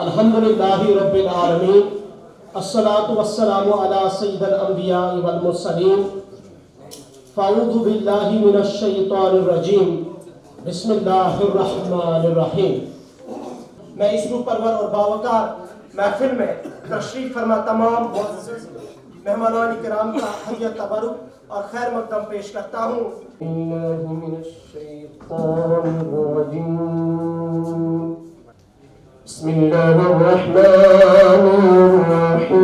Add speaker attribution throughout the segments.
Speaker 1: الحمدللہ رب العالمین الصلاۃ والسلام علی سید الانبیاء والمرسلین فاعوذ باللہ من الشیطان الرجیم بسم اللہ الرحمن الرحیم۔ میں اس روح پرور اور باوقار محفل میں تشریف فرما تمام معزز مہمانان کرام کا حیت تبرک اور خیر مقدم پیش کرتا ہوں۔ من الشیطان الرجیم بسم اللہ الرحمن الرحیم۔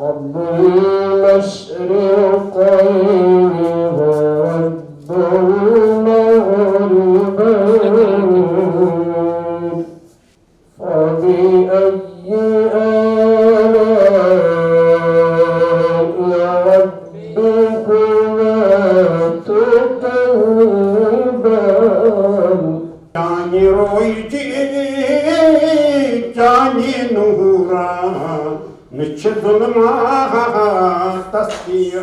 Speaker 1: رب المشرقین ورب المغربین فبأي آلاء ربكما تكذبان۔
Speaker 2: جانی رویتی جانی نوران نچ ظلمات تسبیحات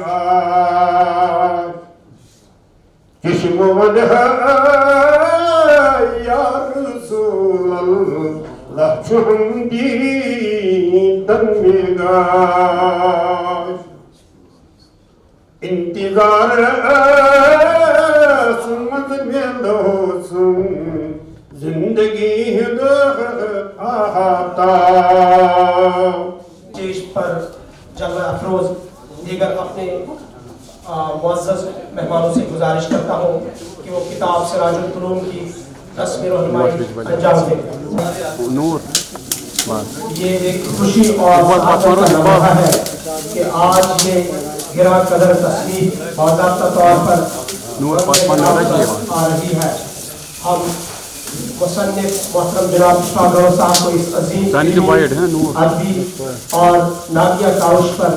Speaker 2: چشم ودہ یا رسول اللہ چہم دیدن نگاہ انتظار سمت میلو سن زندگی آتا
Speaker 1: اسٹیج پر جلوہ افروز دیگر اپنے معزز مہمانوں سے گزارش کرتا ہوں کہ وہ کتاب سراج العلوم کی تصویر و رہنمائی انجام دیں۔ یہ ایک خوشی اور سعادت کا لمحہ ہے کہ آج یہ گراں قدر تصویر باضابطہ طور پر آ رہی ہے۔ ہم مصنف محترم جناب اشفاق گوہر صاحب کو اس عظیم ادبی اور نعتیہ کاوش پر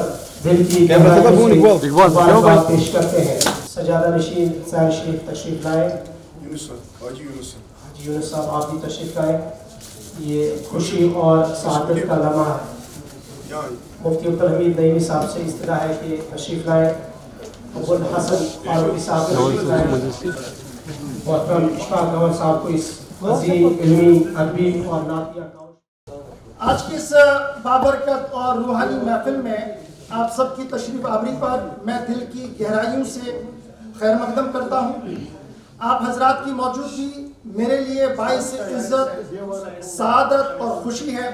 Speaker 1: دل کی مبارکباد پیش کرتے ہیں۔ سجادہ نشین سہل شریف تشریف لائیں۔ حاجی یونس صاحب آپ بھی تشریف لائیں۔ یہ خوشی اور سعادت کا لمحہ ہے۔ مفتی عبدالحمید نعیمی صاحب سے استدعا ہے کہ تشریف لائیں۔ ابو الحسن فاروقی صاحب تشریف لائیں۔ محترم اشفاق گوہر صاحب کو اس عظیم علمی ادبی اور نعتیہ کاوش۔
Speaker 3: آج کی اس بابرکت اور روحانی محفل میں آپ سب کی تشریف آوری پر میں دل کی گہرائیوں سے خیر مقدم کرتا ہوں۔ آپ حضرات کی موجودگی میرے لیے باعث عزت، سعادت اور خوشی ہے۔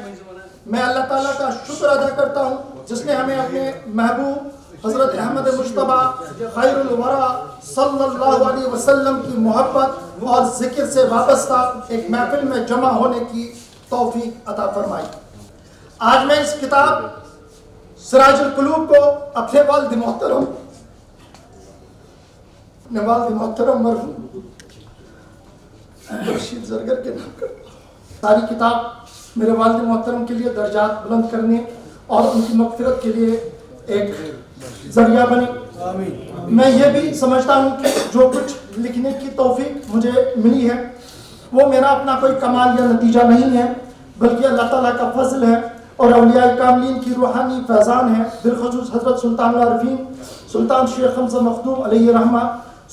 Speaker 3: میں اللہ تعالیٰ کا شکر ادا کرتا ہوں جس نے ہمیں اپنے محبوب حضرت احمد مجتبیٰ خیر الورا صلی اللہ علیہ وسلم کی محبت اور ذکر سے وابستہ ایک محفل میں جمع ہونے کی توفیق عطا فرمائی۔ آج میں اس کتاب سراج القلوب کو اپنے والد محترم مرحوم رشید زرگر کے نام کرتا ہوں۔ ساری کتاب میرے والد محترم کے لیے درجات بلند کرنے اور ان کی مغفرت کے لیے ایک ذریعہ بنی۔ میں یہ بھی سمجھتا ہوں کہ جو کچھ لکھنے کی توفیق مجھے ملی ہے وہ میرا اپنا کوئی کمال یا نتیجہ نہیں ہے بلکہ اللہ تعالیٰ کا فضل ہے اور اولیاء کاملین کی روحانی فیضان ہے، بالخصوص حضرت سلطان العارفین سلطان شیخ حمزہ مخدوم علیہ رحمہ،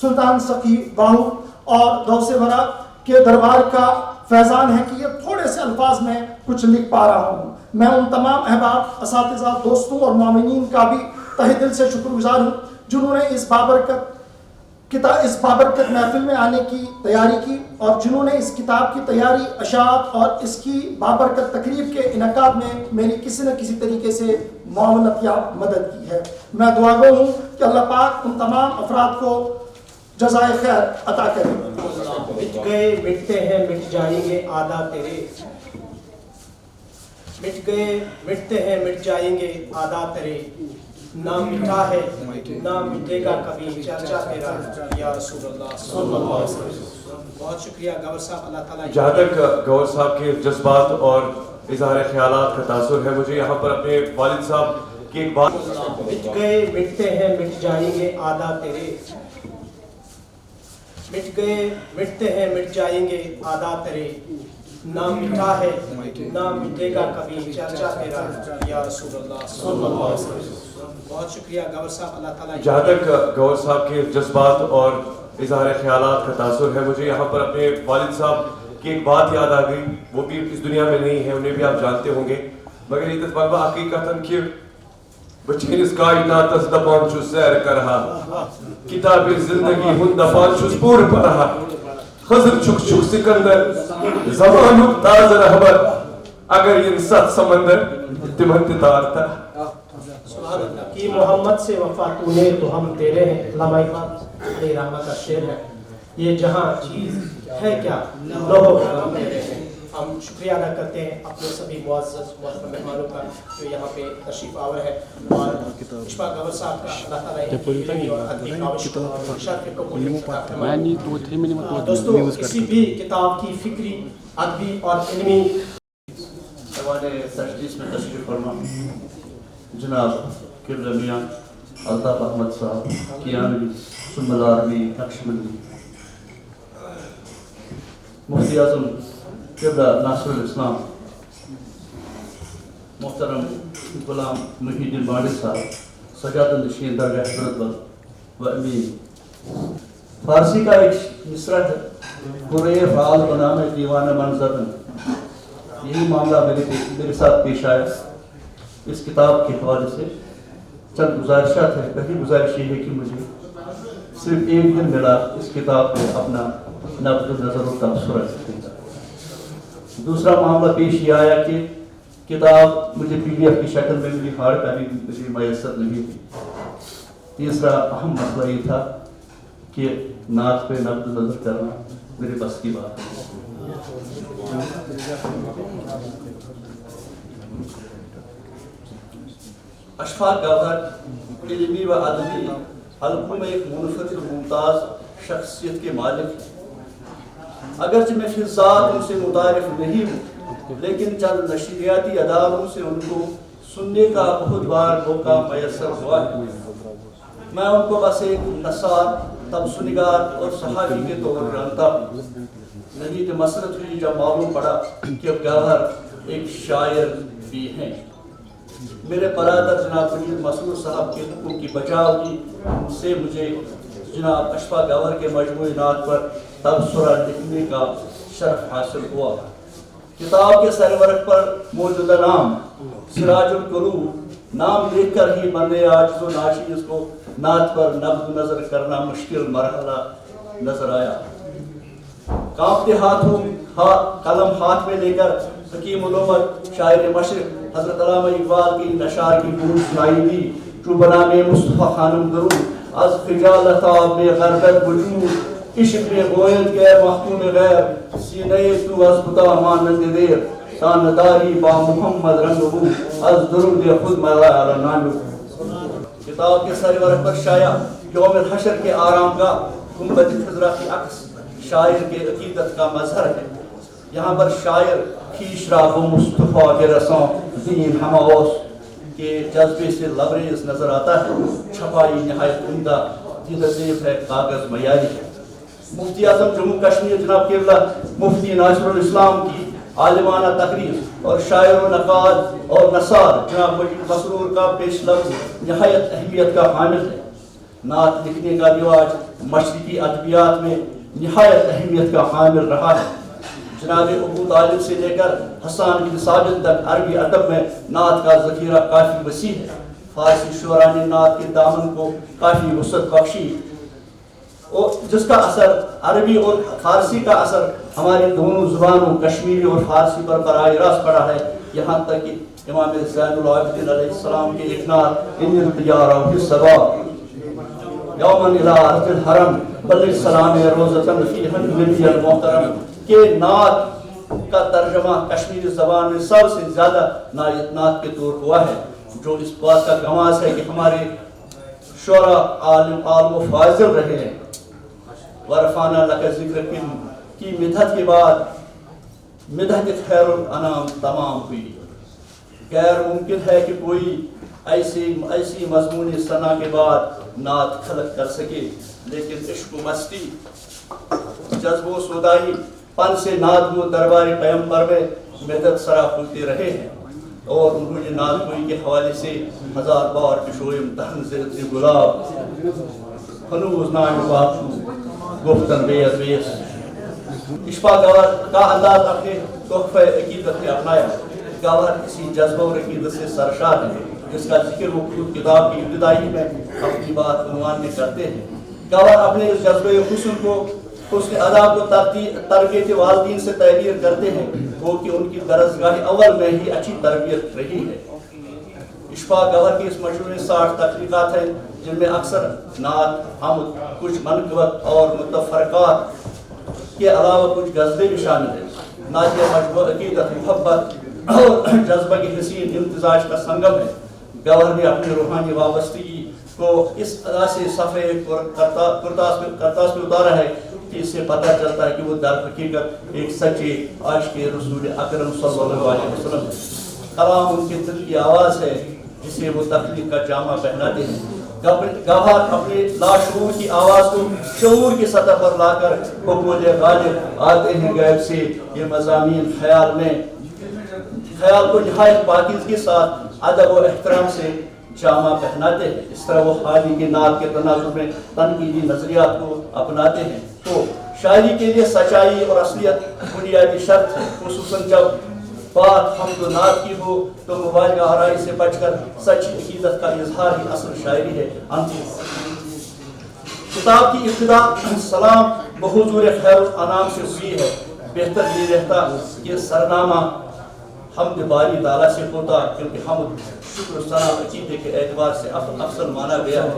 Speaker 3: سلطان سقی باہو اور غوث ورا کے دربار کا فیضان ہے کہ یہ تھوڑے سے الفاظ میں کچھ لکھ پا رہا ہوں۔ میں ان تمام احباب، اساتذہ، دوستوں اور معاونین کا بھی تہ دل سے شکر گزار ہوں جنہوں نے اس بابرکت محفل میں آنے کی تیاری کی اور جنہوں نے اس کتاب کی تیاری، اشاعت اور اس کی بابرکت تقریب کے انعقاد میں میری کسی نہ کسی طریقے سے معاونت یا مدد کی ہے۔ میں دعا گو ہوں کہ اللہ پاک ان تمام افراد کو جزائے خیر عطا کرے۔
Speaker 1: مٹ گئے مٹتے ہیں مٹ جائیں گے آدھا تیرے، مٹ گئے مٹتے ہیں مٹ جائیں گے آدھا تیرے، نہ مٹا ہے نہ مٹے گا کبھی چرچا تیرا یا رسول اللہ صلی اللہ علیہ وسلم۔ بہت شکریہ گوہر صاحب، اللہ تعالیٰ
Speaker 4: جہاں تک گوہر صاحب کے جذبات اور اظہار خیالات کا تاثر ہے، مجھے یہاں پر اپنے والد صاحب کی ایک بات۔
Speaker 1: مٹ گئے مٹتے ہیں مٹ جائیں گے آدھا تیرے، مٹ گئے مٹتے ہیں مٹ جائیں گے آدھا تیرے، نہ مٹا ہے نہ مٹے گا کبھی چرچا تیرا یا رسول اللہ صلی اللہ علیہ وسلم۔ بہت شکریہ گوہر صاحب، اللہ تعالیٰ
Speaker 4: جہاں تک گوہر صاحب کے جذبات اور اظہار خیالات کا تاثر ہے، مجھے یہاں پر اپنے والد صاحب کی ایک بات یاد آ گئی, وہ بھی اس دنیا میں نہیں ہے, انہیں بھی آپ جانتے ہوں گے, مگر یہ تطبیق حقیقتاً کہ بچینس کائناتس دپان چھُس سیر کرہا, کتاب زندگی ہند دپان چھُس پور پرہا, خضر چھک چھک سکندر زمانک تاز رہبر, اگر یہ ست سمندر تمن تار تھا.
Speaker 1: کہ محمد سے وفا تو نے تو ہم تیرے ہیں, علامہ اقبال علیہ رحمہ کا شعر ہے. یہ جہاں چیز ہے کیا لوگوں ہم تیرے ہیں. ہم شکریہ ادا کرتے ہیں اپنے سبھی معزز محترم مہمانوں کا جو یہاں پہ تشریف آور ہے, اور اشفاق گور صاحب کا اللہ تعالیٰ علمی اور ادبی کاوش کو شرف قبول عطا فرمائے. دوستو, کسی بھی کتاب کی فکری, ادبی اور علمی
Speaker 5: ہمارے تجدید میں تشریف فرما جناب قبلہ میاں الطاف احمد صاحب کیانوی ثم العربی نقشبندی, مفتی اعظم قبلہ ناصر الاسلام محترم غلام محی الدین بانڈی صاحب سجادہ نشین درگاہ حضرت و امین. فارسی کا ایک مصرع ہے, قرے فعال بنام دیوان منظر, یہی معاملہ میرے ساتھ پیش آیا. اس کتاب کے حوالے سے چند گزارشات ہیں. پہلی گزارش یہ ہے کہ مجھے صرف ایک دن ملا اس کتاب پہ اپنا نقد نظر و تبصرہ کرنے کا. دوسرا معاملہ پیش یہ آیا کہ کتاب مجھے PDF کی شکل میں ملی, ہارڈ کاپی مجھے میسر نہیں تھی. تیسرا اہم مسئلہ یہ تھا کہ نعت پہ نقد نظر کرنا میرے بس کی بات ہے. اشفاق گوہر علمی و ادبی حلقوں میں ایک منفرد و ممتاز شخصیت کے مالک ہیں. اگرچہ میں فی الذات ان سے متعارف نہیں ہوں, لیکن چند نشریاتی اداروں سے ان کو سننے کا بہت بار موقع میسر ہوا ہے. میں ان کو بس ایک نثار, تبصرہ اور صحافی کے طور پر جانتا ہوں. نہیں تو مسرت ہوئی جب معلوم پڑا کہ گوہر ایک شاعر بھی ہیں. میرے برادر جناب وزیر مسرور صاحب کے حقوق کی بچاؤ سے مجھے جناب اشفاق گوہر کے مجموعی نعت پر تبصرہ لکھنے کا شرف حاصل ہوا. کتاب کے سرورق پر موجودہ نام سراج القلوب, نام دیکھ کر ہی بندے عاجز و ناشیز کو نعت پر نقد نظر کرنا مشکل مرحلہ نظر آیا. کانپتے ہاتھوں قلم ہاتھ میں لے کر حکیم الامت شاعر مشرق حضرت علامہ اقبال کی نشار کی گروہ سنائی دی. جو بنام مصطفیٰ خانم درود از خجالت آب میں غربت وجود عشق میں گوید غیر محکوم غیر سینہ تو از خدا مانند دیر تانداری با محمد رنگ بو از درود خود ملا علی نانو. کتاب کے سرورق پر شائع یوم الحشر کے آرام گاہ گنبد خضرا کی عکس شاعر کے عقیدت کا مظہر ہے. یہاں پر شاعر کھیش را و مصطفیٰ کے رسوں دین ہماوس کے جذبے سے لبریز نظر آتا ہے. چھپائی نہایت عمدہ, تیزیب ہے, کاغذ معیاری ہے. مفتی اعظم جموں کشمیر جناب قبلہ مفتی ناصر الاسلام کی عالمانہ تقریر اور شاعر و نقاد اور نثار جناب وزیر مسرور کا پیش لفظ نہایت اہمیت کا حامل ہے. نعت لکھنے کا رواج مشرقی ادبیات میں نہایت اہمیت کا حامل رہا ہے. جناب ابو طالب سے لے کر حسان بن ثابت تک عربی ادب میں نعت کا ذخیرہ کافی وسیع ہے. فارسی شعراء نے نعت کے دامن کو کافی وسعت بخشی, اور جس کا اثر عربی اور فارسی کا اثر ہماری دونوں زبانوں کشمیری اور فارسی پر براہ راست پڑا ہے. یہاں تک کہ امام زین العابدین علیہ السلام کے ایک نعت ان الطیار و الصبا یومن الى ارض الحرم بلغ سلام روزتن فی النبی المحترم کے نعت کا ترجمہ کشمیری زبان میں سب سے زیادہ نعت کے طور ہوا ہے, جو اس بات کا گواہ ہے کہ ہمارے شعراء عالم و فاضل رہے ہیں. ورفانہ لک ذکر کی مدحت کے بعد مدحت خیر الانام تمام ہوئی. غیر ممکن ہے کہ کوئی ایسی مضمون ثنا کے بعد نعت خلق کر سکے, لیکن عشق و مستی جذب و سودائی پن سے نعت گو دربار پیغمبر میں مدد سرا کھلتے رہے ہیں. اور انہوں نے نعت گوئی کے حوالے سے ہزار بار پشوئم تہن زرد گلاب ہنوز نام باپو گفتن بیز بیز اشفا گوہر کا انداز اپنے تحفہ عقیدت میں اپنایا. گوہر اسی جذبہ اور عقیدت سے سرشار ہے جس کا ذکر وہ خود کتاب کی ابتدائی میں اپنی بات عنوان میں کرتے ہیں. گوہر اپنے اس جذبہ حسن کو حسن ادا کو تربیت والدین سے تعبیر کرتے ہیں وہ کہ ان کی درسگاہ اول میں ہی اچھی تربیت رہی ہے. اشفا گوہر کی اس مجموعے میں 60 تخلیقات ہیں جن میں اکثر نعت، حمد، کچھ منقبت اور متفرقات کے علاوہ کچھ غزلیں بھی شامل ہیں. نعت یہ مجموعہ عقیدت، محبت اور جذبہ کی حسین امتزاج کا سنگم ہے. گوہر نے اپنی روحانی وابستگی کو اس ادا سے صفحے کرتاس میں اتارا ہے کہ اس سے پتہ چلتا ہے کہ وہ در حقیقت ایک سچے عاشق رسول اکرم صلی اللہ علیہ وسلم ہے. کلام ان کے دل کی آواز ہے جسے وہ تخلیق کا جامہ پہناتے ہیں. گوہر اپنے لاشعور کی آواز کو شعور کی سطح پر لا کر قبول غالب آتے ہیں غیب سے. یہ مضامین خیال کو نہایت پاکیزگی کے ساتھ ادب و احترام سے جامہ پہناتے ہیں. اس طرح وہ حالی کی نعت کے تناظر میں تنقیدی نظریات کو اپناتے ہیں. تو شاعری کے لیے سچائی اور اصلیت بنیادی شرط ہے، خصوصاً جب بات حمد و نعت کی ہو تو مبالغہ آرائی سے بچ کر سچی عقیدت کا اظہار ہی اصل شاعری ہے. کتاب کی ابتدا سلام بحضور خیر الانام سے ہوئی ہے. بہتر یہ رہتا کہ سرنامہ حمد باری تعالیٰ سے ہوتا کیونکہ حمد شکر و ثنا عقیدے کے اعتبار سے افضل مانا گیا ہے.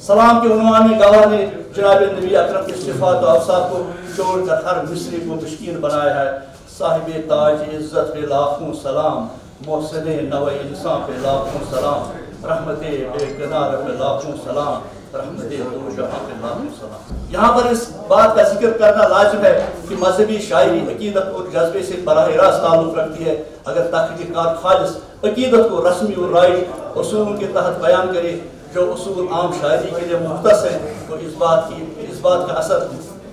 Speaker 5: سلام کے عنوان میں گواہ نے جناب نبی اکرم کے صفات و اوصاف کو چھوڑ کر ہر مصرے کو مشکین بنایا ہے. صاحب تاج عزت پہ لاکھوں سلام، محسن نو انسان پہ لاکھوں سلام، رحمت بے کنار پہ لاکھوں سلام، رحمت دو جہاں پہ لاکھوں سلام. یہاں پر اس بات کا ذکر کرنا لازم ہے کہ مذہبی شاعری عقیدت اور جذبے سے براہ راست تعلق رکھتی ہے. اگر تخلیقات خالص عقیدت کو رسمی اور رائج اصول کے تحت بیان کرے جو اصول عام شاعری کے لیے مختص ہیں تو اس بات کا اثر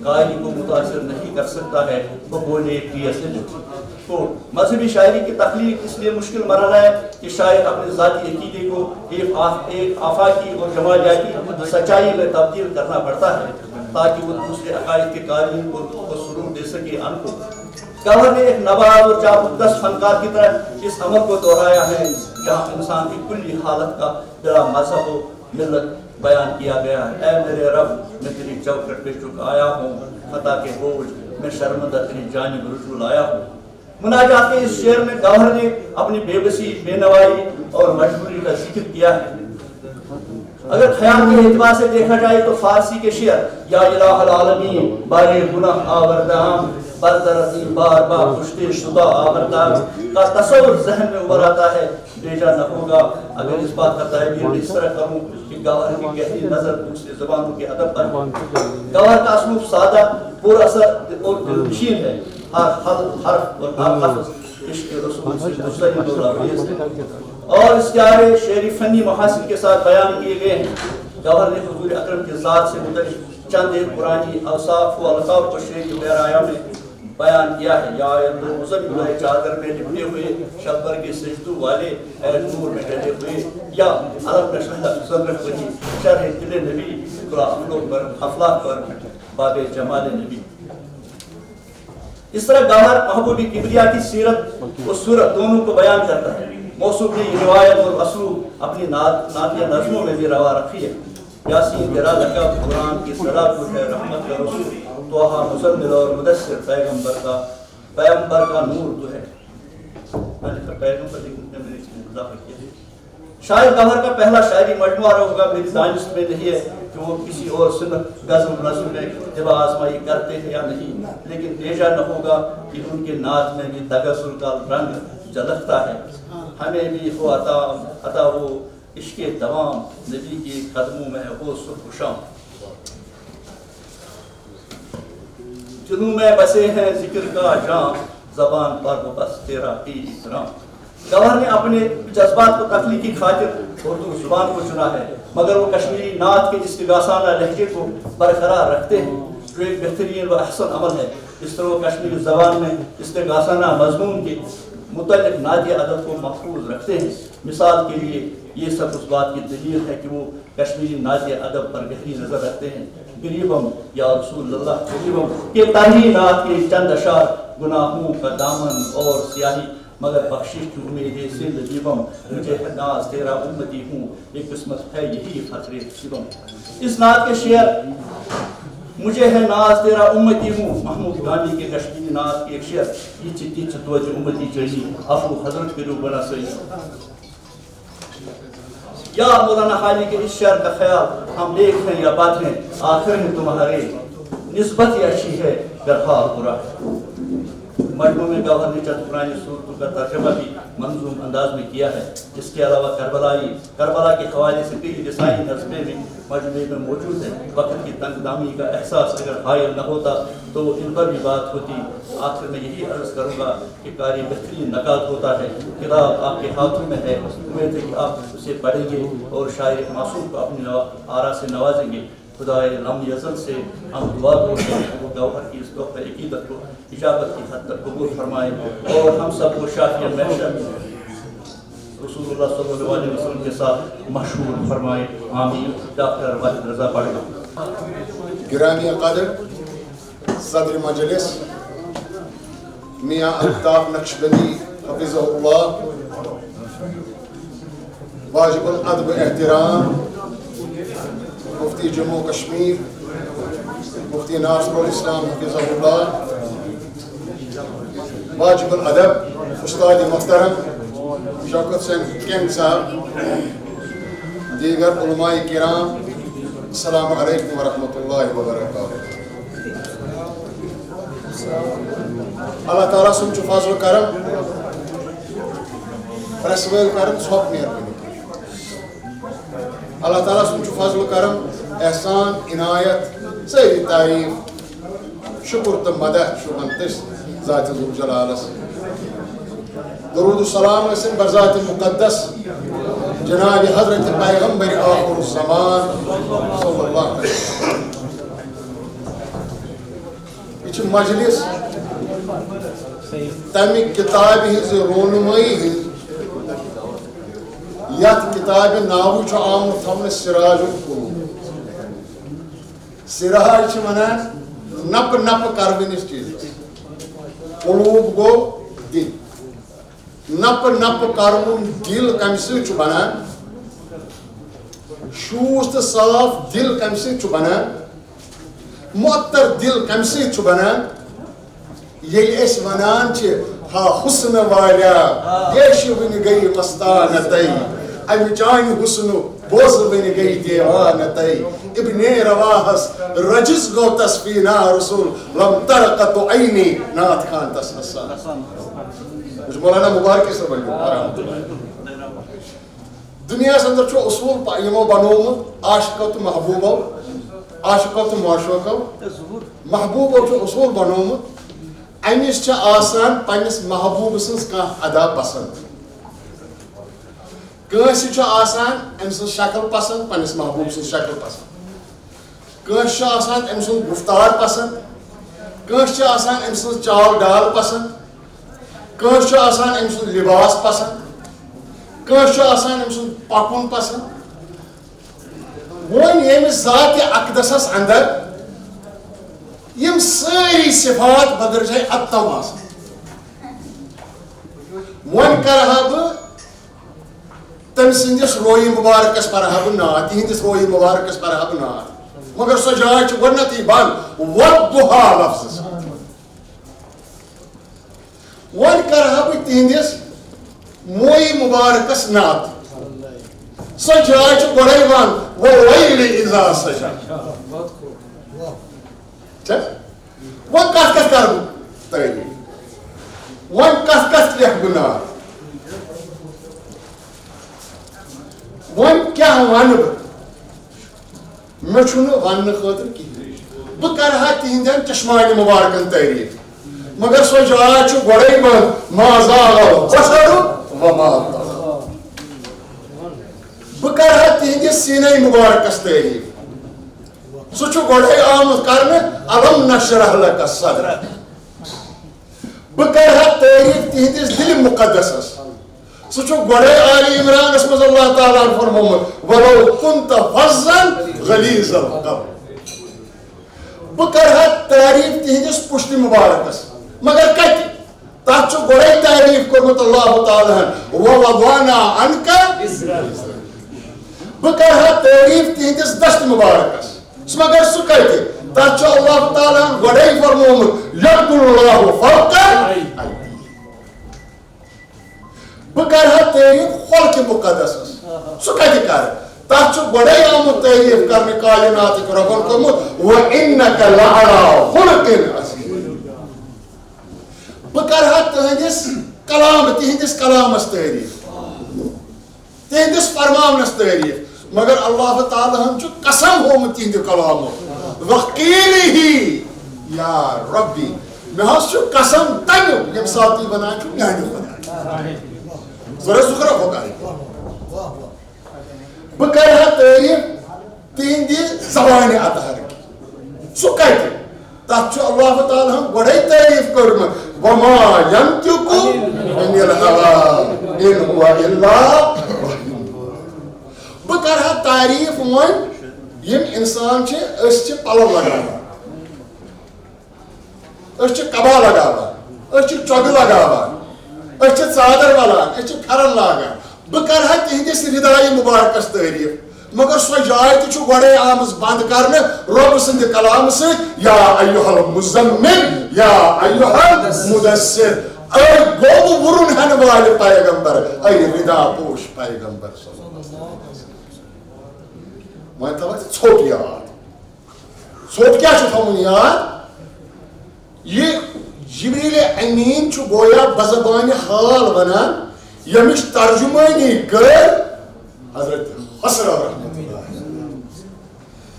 Speaker 5: قائری کو متاثر نہیں کر سکتا ہے. وہ بولے تو مذہبی شاعری کی تخلیق اس لیے مشکل مرحلہ ہے کہ شاعر اپنے ذاتی عقیدے کو ایک آفاقی اور جمالیاتی سچائی میں تبدیل کرنا پڑتا ہے تاکہ وہ دوسرے عقائد کے قائلین کو سرور دے سکے. ان کو گوہر نے ایک نواز اور چاپلوس فنکار کی طرح اس عمل کو دہرایا ہے جہاں انسان کی کلی حالت کا بلا مذہب و ملت بیان کیا گیا ہے. اے میرے رب میں تیری چوکھٹ پہ جھک آیا ہوں، خطا کے بوجھ میں شرمندہ تیری جانب رجوع لایا ہوں. مناجات کے اس شعر میں گوہر نے اپنی بے بسی، بے نوائی اور مجبوری کا ذکر کیا ہے. اگر خیال کے اعتبار سے دیکھا جائے تو فارسی کے شعر یا الہ العالمین بارے گناہ آوردہم بردرتی بار بار کشتے شدہ آوردہم کا تصور ذہن میں ابھر آتا ہے. بیجا نہ ہوگا اگر اس بات کا تعبیر اس طرح کروں کہ گوہر کی گہری نظر دوسرے زبانوں کے ادب پر. گوہر کا اسلوب سادہ، پر اثر اور دلنشین ہے. ہر حرف اور ہر لفظ عشق رسول سے مستعد اور آویز ہے اور اس کے آگے شعری فنی محاسن کے ساتھ بیان کیے گئے ہیں. گوہر نے حضور اکرم کی ذات سے متعلق چند ایک قرآنی اوصاف و القاب کو شعری پیرایا میں بیان کیا ہے. یا مزمل چادر میں لپٹے ہوئے شبر کے سجدوں والے اے نور میں ڈلے ہوئے، یا علم نشرح صدرک وجی شرح دل نبی افلاق پر باب جمال نبی. اس طرح گوہر محبوبی کبریا کی سیرت و صورت دونوں کو بیان کرتا ہے. موصوف نے روایت اور اسلوب اپنی نعتیہ نظموں میں بھی روا رکھی ہے. یاسین گرا لقب قرآن کی صلاۃ ہے، رحمت کا رسول توہا مزمل اور مدثر پیغمبر کا نور تو ہے. شاید گوہر کا پہلا شاعری مجموعہ ہوگا میری دانست میں نہیں ہے کہ وہ کسی اور صنف غزل نظم میں جبا آزمائی کرتے ہیں یا نہیں، لیکن بیجا نہ ہوگا کہ ان کے نعت میں بھی تغزل کا رنگ جھلکتا ہے. ہمیں بھی ہو عطا وہ عشق دوام نبی کے قدموں میں ہو صبح و شام. جنوں میں بسے ہیں ذکر کا جام، زبان پر وہ بس تیرا ہی اکرام. گوہر نے اپنے جذبات کو تخلیقی خاطر اردو زبان کو چنا ہے، مگر وہ کشمیری نعت کے استغاثانہ لہجے کو برقرار رکھتے ہیں جو ایک بہترین و احسن عمل ہے. اس طرح وہ کشمیری زبان میں استغاثانہ مضمون کے متعلق نعتیہ ادب کو محفوظ رکھتے ہیں. مثال کے لیے یہ سب اس بات کی دلیل ہے کہ وہ کشمیری نعت ادب پر گہری نظر رکھتے ہیں. غریبم یا رسول اللہ غریبم کہ تاہی نعت کے چند اشعار گناہوں کا دامن اور سیاہی مگر بخشش کی امید ہے سے لجیبم مجھے ہے ناز تیرا امتی ہوں یہ قسمت ہے یہی فخر شبم. اس نعت کے شعر مجھے ہے ناز تیرا امتی ہوں محمود گاندھی کے کشمیری نعت کے ایک شعر یہ چتی چتوج امتی چلی افو حضرت کرو بنا سئی. یا مولانا حالی کے اس شعر کا خیال ہم نیک ہیں یا بد ہیں آخر میں تمہارے نسبت ہی اچھی ہے گر حال برا ہے. مجموع میں گوہر نے چند پرانی صورتوں کا ترجمہ بھی منظوم انداز میں کیا ہے. اس کے علاوہ کربلا کے حوالے سے کئی رسائی نظمیں بھی مجموعے میں موجود ہیں. وقت کی تنگ دامی کا احساس اگر حائل نہ ہوتا تو ان پر بھی بات ہوتی. آخر میں یہی عرض کروں گا کہ قاری بہترین نقاد ہوتا ہے. کتاب آپ کے ہاتھوں میں ہے, امید ہے کہ آپ اسے پڑھیں گے اور شاعر معصوم کو اپنی آرا سے نوازیں گے. خدائے لم یزل سے ہم دعا کرتے ہیں وہ گوہر کی اس تحفہ عقیدت کو اجابت کی حد تک قبول فرمائے اور ہم سب کو شافی محشر رسول اللہ صلی اللہ علیہ وسلم کے ساتھ مشہور فرمائے. آمین. ڈاکٹر واحد رضا پڑھنا.
Speaker 6: گرامی قادر صدر مجلس میاں الطاف نقشبندی حفظہ اللہ, واجب الادب احترام مفتی جموں کشمیر مفتی ناصر الاسلام حفظہ اللہ, واجب الادب استاد محترم شوکت حسین کیم صاحب, دیگر علماء کرام, السلام علیکم ورحمۃ اللہ وبرکاتہ. اللہ تعالیٰ سن چھ فضل کرم پریس ویل کرن سوپ مہربانی. اللہ تعالیٰ سن چھ فضل کرم احسان عنایت ساری تعریف شکر تو مدح شبن تس ذات ذوالجلالس. درود السلام رسن بر ذات مقدس جناب حضرت پیغمبر آخر الزمان صلی اللہ علیہ وسلم. یہ مجلس تمہ کتاب ہز رونمائی ہز یت کتاب ناو آمت تھونہ سراج القلوب. سراج ونان نپ نپ کرونس چیز, قلوب گو دل. نپ نپ کرون دل کم سی بنان, شوز تو صاف دل کم سی بنان, معطر دل کم سی بنان. یل اس ونان ہا حسن والا دیش ون گئی مستانتئی امہ چانہ حسن بوز ون گئی دیوانتئی. ابن رواحس رجز گو تصفینا رسول لم ترقت عینی نات خان تس حسان. مولانا مبارک صاحب دنیا اندر اصول یمو بنومت عاشقو تو محبوبو, عاشقو تو معشوقو. محبوبو اصول بنومت امس آسان پنس محبوب سن ادا پسند. کنس آسان ام سن شکل پسند, پنس محبوب سن شکل پسند. کنس آسان ام سن گفتار پسند, کنس آسان ام سن چال ڈال پسند, کنس آسان ام سن لباس پسند, کنس آسان ام سن پکن پسند. ون یمس ذات اقدسس اندر یم ساری صفات بدر جائے اتم آسان. ون کرہا بہ تم سندس روی مبارکس پرہا بہ نعت, تہندس روی مبارکس پرہا بہ نعت, مگر سو جائے گۄڈنیتھٕے بند والضحیٰ لفظ. ون کرہا بہ تہندس موئی مبارکس نعت, سو جائے گۄڈے بند واللیل اذا سجا. ون کت کت کر تعریف, ون کت کت لکھ بہ نعت, ون کیا ون بہ ون خاطر کہین. بہ کرہا تہندین چشمانہ مبارکن تعریف, مگر سو جائے گۄڈے بند ما زاغ البصر وما طغى. بہ کرہا تہندس سینہ مبارکس تعریف, سہ گۄڈے آمت کرنے الم نشرح لک صدرک. بہ کرہا تعریف تہندس دل مقدسس, سچو گوڑے آل عمران اس مز اللہ تعالیٰ فرمومت ولو کنت فظا غلیظ القلب. بکرہ تعریف تہندس پشت مبارکس مگر کت تات گوڑے تعریف کرمت اللہ تعالیٰ ووضعنا عنک بکرہ تعریف تہندس دست مبارکس مگر سہ کت تات اللہ تعالیٰ گوڑے فرمومت ید اللہ فوق بکرہ تعریف خلق مقدس سہ کت کر تات گوڑے آمت تعریف کرنے کائنات ربن کرمت وانک لعلی خلق عظیم. بکرہ تہندس کلام تہندس کلامس تعریف تہندس فرمانس تعریف مگر اللہ تعالیٰ ہم قسم ہومت تہند کلام وقیلہ یا ربی مے قسم تمیک یم سات یہ ونان میانہ خدا ضرورت ذکر ہوگا. بکرہ تعریف تہند زبان اطہر سہ کت تات اللہ تعالیٰ ہم گوڑے تعریف کرمت وما ینطق عن الہوی ان هو الا وحی. بہ کرہا تعریف ون یم انسان چھ پلو لگاوان کبا لگاوان چوگ لگاوان ژادر ولان پھرن لاگان. بہ کرہا تہندس ردائے مبارکس تعریف مگر سو جائے تہ گوڑے آمز بند کرنے رب سند کلام ست یا ایھا المزمل یا ایھا المدثر اے گو ورن ہن والے پیغمبر اے ردا پوش پیغمبر صلی اللہ علیہ وسلم. وۄنۍ تھاو ژھوٹ یاد ژھوٹ کیا چھ تھاوُن یاد یہ جبریل امین چھ گویا بزبان حال ونان یمش ترجمانی کر حضرت حسن رحمت اللہ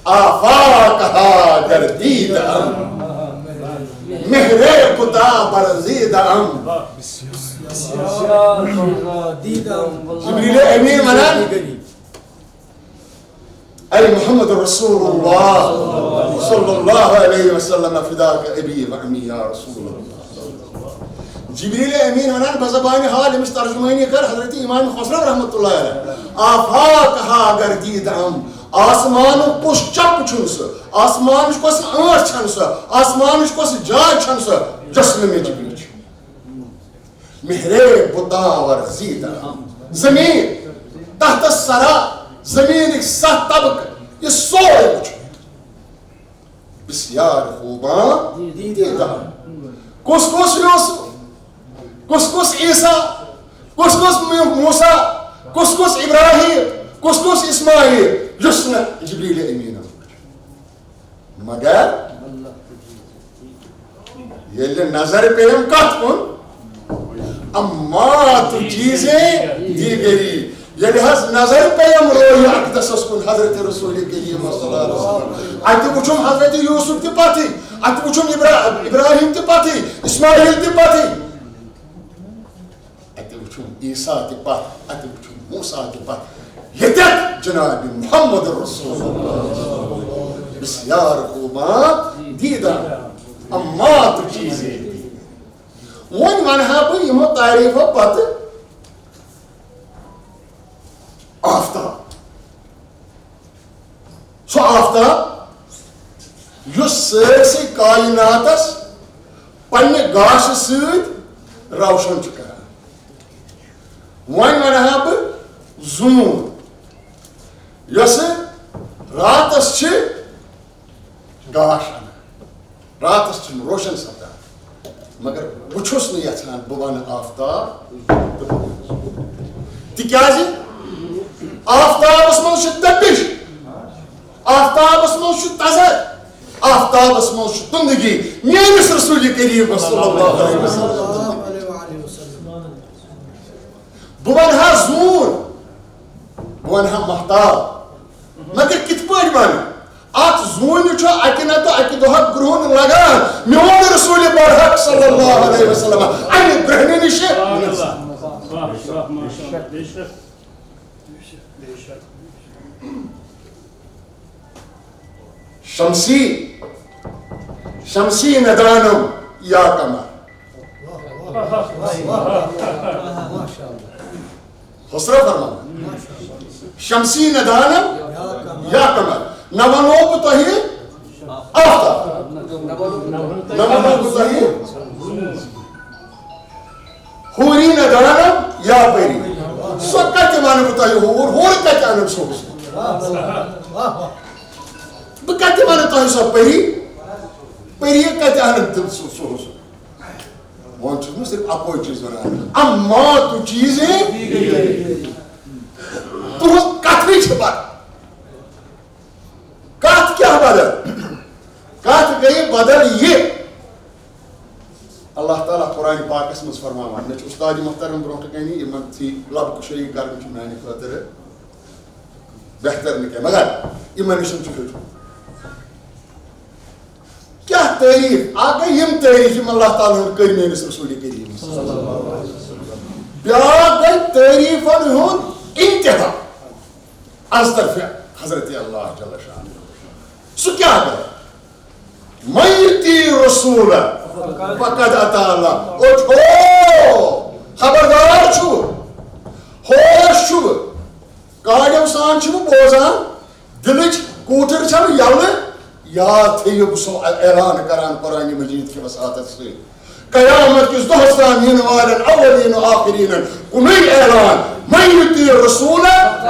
Speaker 6: آفاقہا گردید ام مہر قطع برزید ام. جبریل امین منان اے محمد رسول اللہ صلی اللہ علیہ وسلم فداک ابی و امی یا رسول اللہ. جبریل امین ونان بزبان حال امس ترجمانی کر حضرت امام خسرو رحمت اللہ علیہ آفاقہا گردید ام آسمان کس چپ چھن سہ آسمان کس آنچ چھن سہ آسمان کس جائے چھن سہ جسم میں جبریل مہرے بطاور زید زمین تحت السرا زمین سات طبق یہ سورے کچھ بسیار خوبان دیدہ کس کس یوسف کس کس عیسیٰ کس کس موسیٰ کس کس ابراہیم کس کس اسماعیل جسن جبریل امین مگر یہ نظر پہم کت کن اما تو چیزیں دیگری یعنی نظر پہم روح اقدس کن حضرت رسول کریم صلی اللہ علیہ وسلم اتہ وچھم حضرت یوسف تہ پتہ اتہ وچھم ابراہیم تہ پتہ اسماعیل تہ پتہ اتہ وچھم عیسیٰ تہ پتہ اتہ وچھم موسیٰ تہ پتہ یتک جناب محمد رسول اللہ بسیار خوبان دیدہ اما تو چیزیں ون ونہا بہ یمو تعریفو پتہ آفتاب سو آفتاب یس سرسی کائناتس پنہ گاش سۭتۍ روشن چھ کران. ون ونہا بہ زون یس راتس چھ گاش انان راتس چھ روشن سپدان مگر بہ چھُس نہٕ یژھان بہ ونہٕ آفتاب تِکیازِ آفتابس مز تپش آفتابس مز تزر آفتابس مز تندگی میانس رسول کریم صلی اللہ علیہ وسلم بہ ونہا زون بہ ونہا محتاب مگر کت پٲٹھۍ ون ات زون چھ اکہ نتہ اکہ دۄہ گرہن لگان میون رسول برحق صلی اللہ علیہ وسلم امہ گرہنہ نش شمسی ندانم یا قمر خسرو فرمان شمسی ندانم یا کمر نونو بتوہی آفتاب نونو بتوہی ہوری ندانم یا پری سو کتے مانے بتوہی ہور کتے آنم سوکس بکتے مانے توہی سو پری کتے آنم دل سوکس وہاں چھو صرف اپوئی چیز بنا اما تو چیزیں تو کتنی چھپا کات کیا بدل کات گئی بدل یہ اللہ تعالیٰ قرآن پاک اس میں فرماوان میں استاد محترم برونٹ کہنی یہ من تھی لب کشوئی کرنے کی میں نے خاطر بہتر نہیں کہا مگر یہ میں نشن چکے کیا تعریف آگے یم تعریف اللہ تعالیٰ نے کری میں رسول کریم بیاگ گئی تعریفن ہون انتہا از طرف حضرت اللہ جل شان سو کیا گئی میتی رسول فقد اتا اللہ اٹھو خبردار چھو ہوش چھو گاڑیوں سان چھو بوزان دلچ کوٹر چھو یلن یاد تھیو بسو اعلان کران قرآن مجید کی وساطت سے قیامت کس دہس تام ین والن اولین و آخرین کنوی اعلان من یطیع الرسول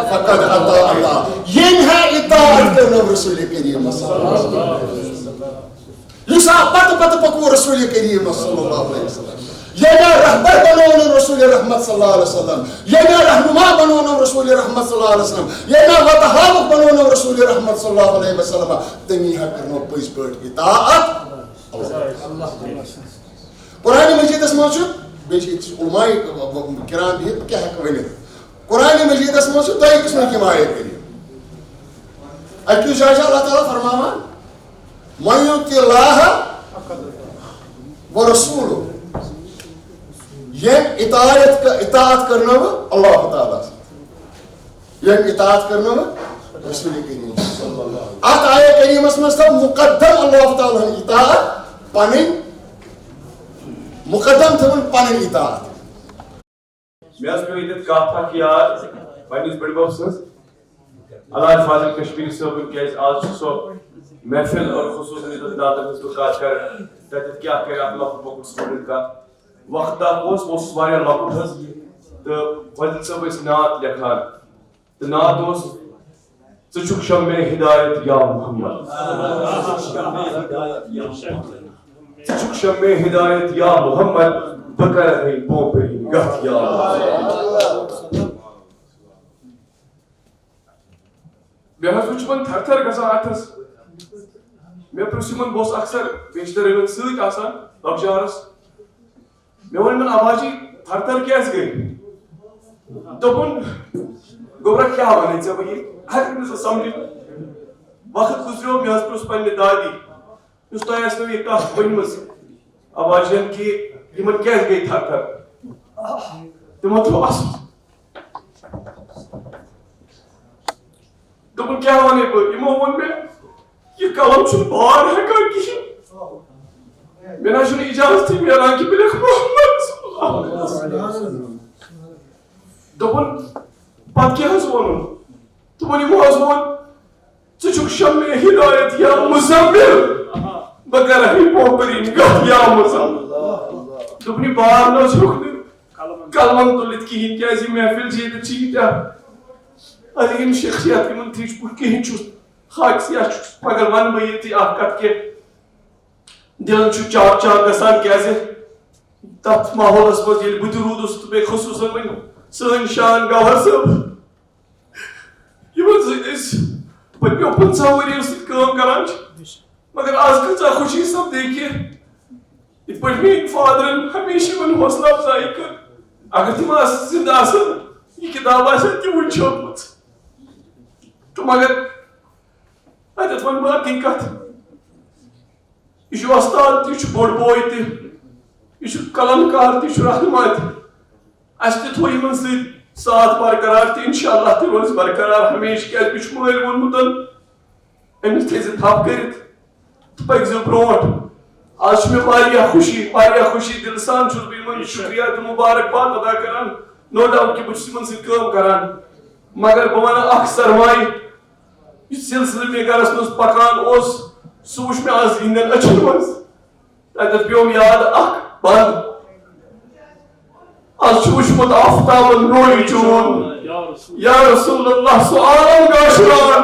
Speaker 6: فقد اطاع اللہ یہ ہے اطاعت کرنا رسول کریم صلی اللہ علیہ وسلم یسا پت پکو رسول کریم صلی اللہ علیہ وسلم یہ نہ رہبر بنونا رسول رحمت صلی اللہ علیہ وسلم یہ نہ رہنما بنونا رسول رحمت صلی اللہ علیہ وسلم یہ نہ وتحابق بنونا رسول رحمت صلی اللہ علیہ وسلم تمی ہے کرنا پس پٹ اطاعت قرآن مجید اس موجود بیچ علماء کرام بھی کیا ہے ونت قرآن مجید اس موجود دو قسم کی آیت کری اکی جائے اللہ تعالیٰ فرمامان من یطیع اللہ و رسولہ یہ اطاعت کرنا ہو اللہ تعالیٰ سے یہ اطاعت کرنا ہو رسول کریم ات آیہ کریم اس میں مقدم اللہ تعالیٰ اطاعت پانی مقدم تھا پانی اطاعت
Speaker 4: میں اس میں ایدت کہا تھا کہ آج پانیس بڑی باپ سنس اللہ فاضل کشمیری صاحب کے آج سو محفل اور خصوصاً ایدت داتا مصدقات کر تحت کیا کہ اللہ مقبول سکولن کا وقت اس واریا لکٹ حس تو فاضل صاحب اس نعت لکھان تو نعت اس ژٕ شم ہدایت یا محمد ژٕ شم ہدایت یا محمد بہ کر ہے پوپری گت یا مے حظ وچھ من تھر تھر گژھان اتھس مے پرژھ یمن بہٕ اوسُس اکثر بیشتر یمن سۭتۍ آسان لۄکچارس مے ووٚن یمن اباجی تھر تھر کیازِ گٔے دوٚپُن گوبرا کیا ونے ژےٚ بہٕ یہِ ہیٚکہٕ نہٕ سُہ سمجھِتھ وقت گُزریو مے حظ پرژھ پننہِ دادی یُس تۄہہِ آسنو یہِ کتھ ؤنمٕژ اباجین کہ یمن کیازِ گٔے تھر تھر تِمو تھوٚو اصل دوٚپُن کیٛاہ ونے بہٕ یِمو ووٚن مےٚ یہِ قلم چھُنہٕ بار ہٮ۪کان کِہیٖنۍ مےٚ نہ چھُنہٕ اِجازتھٕے میلان کہِ بہٕ لیکھٕ محمد صلی اللہ علیہ وسلم دوٚپُن پتہٕ کیٛاہ حظ ووٚنُن دوٚپُن یِمو حظ ووٚن ژٕ چھُکھ شمع ہدایت یا مزمل بہٕ کرہے پوپرین گت یا مزمل دوٚپُن یہِ بار نہ حظ ہیوٚک نہٕ قلمن تُلِتھ کِہیٖنۍ کیٛازِ یہِ محفل چھِ ییٚتہِ چھِ ییٖتیاہ عظیم شخصیت یمن تھٕچ بہٕ کِہیٖنۍ چھُس خاکسیا چھُس مگر ونہٕ بہٕ ییٚتہِ اکھ کتھ کہِ دِلن چھُ چاک چاک گژھان کیٛازِ تتھ ماحولس منٛز ییٚلہِ بہٕ تہِ روٗدُس تہٕ بیٚیہِ خصوٗصن وۄنۍ سٲنۍ شان گوہر صٲب یمن سۭتۍ أسۍ پٔتمیو 50 ؤرۍیو سۭتۍ کٲم کران چھِ مگر آز کۭژاہ خوشی سپدے کہِ یِتھ پٲٹھۍ میٛٲنۍ فادرن ہمیشہِ یمن حوصلہٕ افزٲیی کٔر اگر تِم زندٕ آسن یہِ کِتاب آسن تِمن چھٲپمٕژ تہٕ مگر اتٮ۪تھ ونہٕ بہٕ اکٕے کتھ یہِ چھُ وۄستاد تہِ یہِ چھُ بوٚڑ بوے تہِ یہِ چھُ قلم کار تہِ یہِ چھُ رہنما تہِ اسہِ تہِ تھوٚو یمن سۭتۍ ساتھ برقرار تہٕ انشاءاللہ تہِ روزِ برقرار ہمیشہِ کیٛازِ مےٚ چھُ مٲلۍ ووٚنمُت أمِس تھٲیزِ تھپھ کٔرِتھ تہٕ پٔکزِ برونٛٹھ آز چھُ مےٚ واریاہ خوشی دِلہٕ سان چھُس بہٕ یمن شُکریہ تہٕ مُبارک باد ادا کران نو ڈاؤٹ کہ بہت تمن سم کران مگر بہ ون اخ سرمایہ یہ سلسلہ مے گرس مز پکان اس سہ وچھ مے آز ہندین اچھن مز تتھ پیوم یاد اخ بند آز وچھمت آفتابن روی چون یا رسول اللہ سو عالم گاشران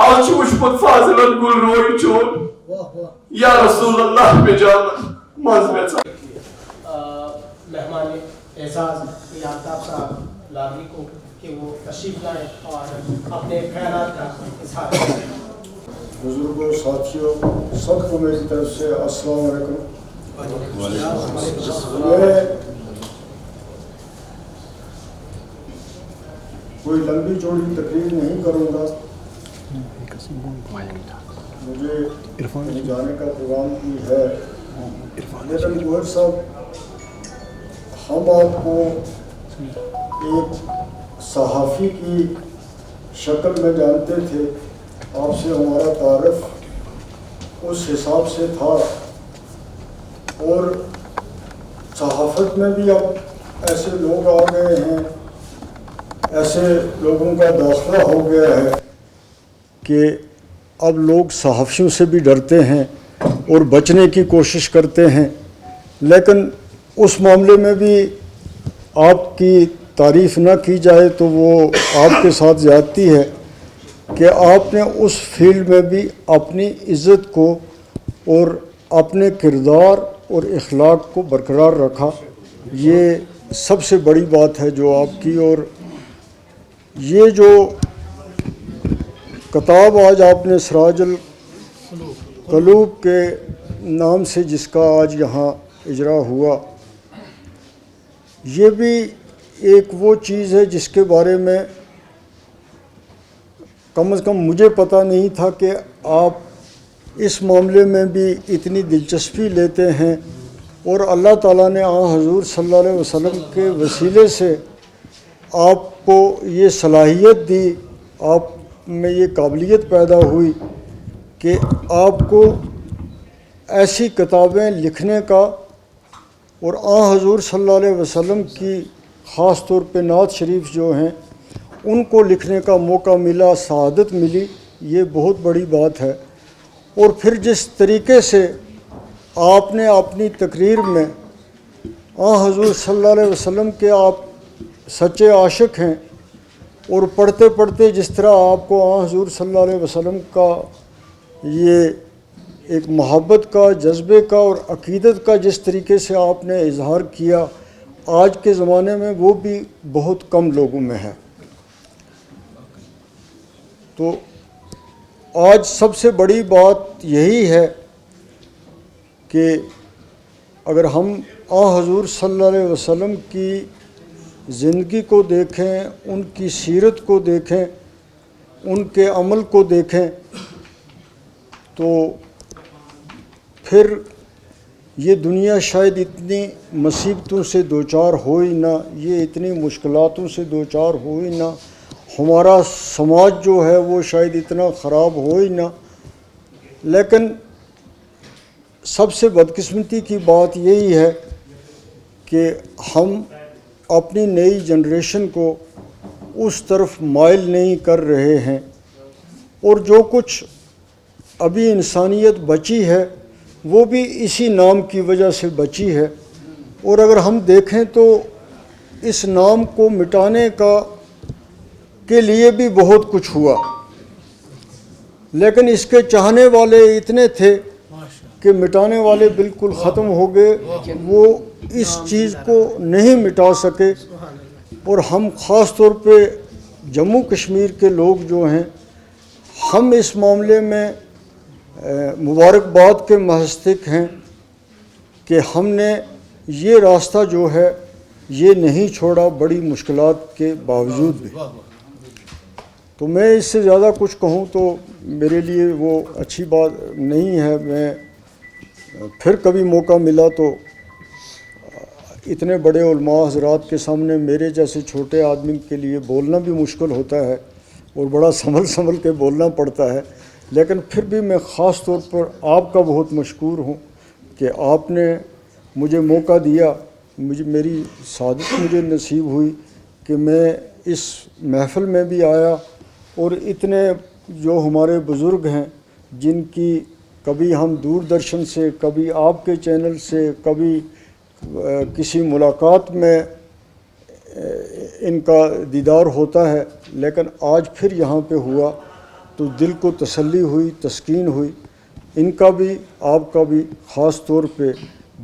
Speaker 4: آج وچھمت فاضلن گل روی چون یا رسول اللہ پہ جامن مز میں
Speaker 1: مہمان اعزاز یہ آفتاب صاحب لالی کو کہ وہ تشریف لائیں اور اپنے خیالات کا اظہار کریں.
Speaker 6: بزرگوں ساتھیوں سب کو میری طرف سے السلام علیکم. میں کوئی لمبی چوڑی تقریر نہیں کروں گا. مجھے کہیں جانے کا پروگرام بھی ہے لیکن گوہر صاحب ہم آپ کو ایک صحافی کی شکل میں جانتے تھے. آپ سے ہمارا تعارف اس حساب سے تھا اور صحافت میں بھی اب ایسے لوگ آ گئے ہیں, ایسے لوگوں کا داخلہ ہو گیا ہے کہ اب لوگ صحافیوں سے بھی ڈرتے ہیں اور بچنے کی کوشش کرتے ہیں. لیکن اس معاملے میں بھی آپ کی تعریف نہ کی جائے تو وہ آپ کے ساتھ زیادتی ہے کہ آپ نے اس فیلڈ میں بھی اپنی عزت کو اور اپنے کردار اور اخلاق کو برقرار رکھا. یہ سب سے بڑی بات ہے جو آپ کی. اور یہ جو کتاب آج آپ نے سراج القلوب کے نام سے جس کا آج یہاں اجرا ہوا, یہ بھی ایک وہ چیز ہے جس کے بارے میں کم از کم مجھے پتہ نہیں تھا کہ آپ اس معاملے میں بھی اتنی دلچسپی لیتے ہیں. اور اللہ تعالیٰ نے حضور صلی اللہ علیہ وسلم کے وسیلے سے آپ کو یہ صلاحیت دی, آپ میں یہ قابلیت پیدا ہوئی کہ آپ کو ایسی کتابیں لکھنے کا اور حضور صلی اللہ علیہ وسلم کی خاص طور پہ نعت شریف جو ہیں ان کو لکھنے کا موقع ملا, سعادت ملی. یہ بہت بڑی بات ہے. اور پھر جس طریقے سے آپ نے اپنی تقریر میں حضور صلی اللہ علیہ وسلم کے آپ سچے عاشق ہیں اور پڑھتے پڑھتے جس طرح آپ کو حضور صلی اللہ علیہ وسلم کا یہ ایک محبت کا, جذبے کا اور عقیدت کا جس طریقے سے آپ نے اظہار کیا, آج کے زمانے میں وہ بھی بہت کم لوگوں میں ہے. تو آج سب سے بڑی بات یہی ہے کہ اگر ہم حضور صلی اللہ علیہ وسلم کی زندگی کو دیکھیں, ان کی سیرت کو دیکھیں, ان کے عمل کو دیکھیں تو پھر یہ دنیا شاید اتنی مصیبتوں سے دوچار ہو ہی نہ, یہ اتنی مشکلاتوں سے دوچار ہو ہی نہ, ہمارا سماج جو ہے وہ شاید اتنا خراب ہو ہی نہ. لیکن سب سے بدقسمتی کی بات یہی ہے کہ ہم اپنی نئی جنریشن کو اس طرف مائل نہیں کر رہے ہیں. اور جو کچھ ابھی انسانیت بچی ہے وہ بھی اسی نام کی وجہ سے بچی ہے. اور اگر ہم دیکھیں تو اس نام کو مٹانے کے لیے بھی بہت کچھ ہوا, لیکن اس کے چاہنے والے اتنے تھے کہ مٹانے والے بالکل ختم ہو گئے, وہ اس چیز کو نہیں مٹا سکے. اور ہم خاص طور پہ جموں کشمیر کے لوگ جو ہیں, ہم اس معاملے میں مبارکباد کے مستحق ہیں کہ ہم نے یہ راستہ جو ہے یہ نہیں چھوڑا بڑی مشکلات کے باوجود بھی. تو میں اس سے زیادہ کچھ کہوں تو میرے لیے وہ اچھی بات نہیں ہے. میں پھر کبھی موقع ملا تو اتنے بڑے علماء حضرات کے سامنے میرے جیسے چھوٹے آدمی کے لیے بولنا بھی مشکل ہوتا ہے اور بڑا سنبھل کے بولنا پڑتا ہے. لیکن پھر بھی میں خاص طور پر آپ کا بہت مشکور ہوں کہ آپ نے مجھے موقع دیا
Speaker 7: میری سعادت مجھے نصیب ہوئی کہ میں اس محفل میں بھی آیا اور اتنے جو ہمارے بزرگ ہیں جن کی کبھی ہم دوردرشن سے، کبھی آپ کے چینل سے، کبھی کسی ملاقات میں ان کا دیدار ہوتا ہے، لیکن آج پھر یہاں پہ ہوا تو دل کو تسلی ہوئی، تسکین ہوئی. ان کا بھی آپ کا بھی خاص طور پہ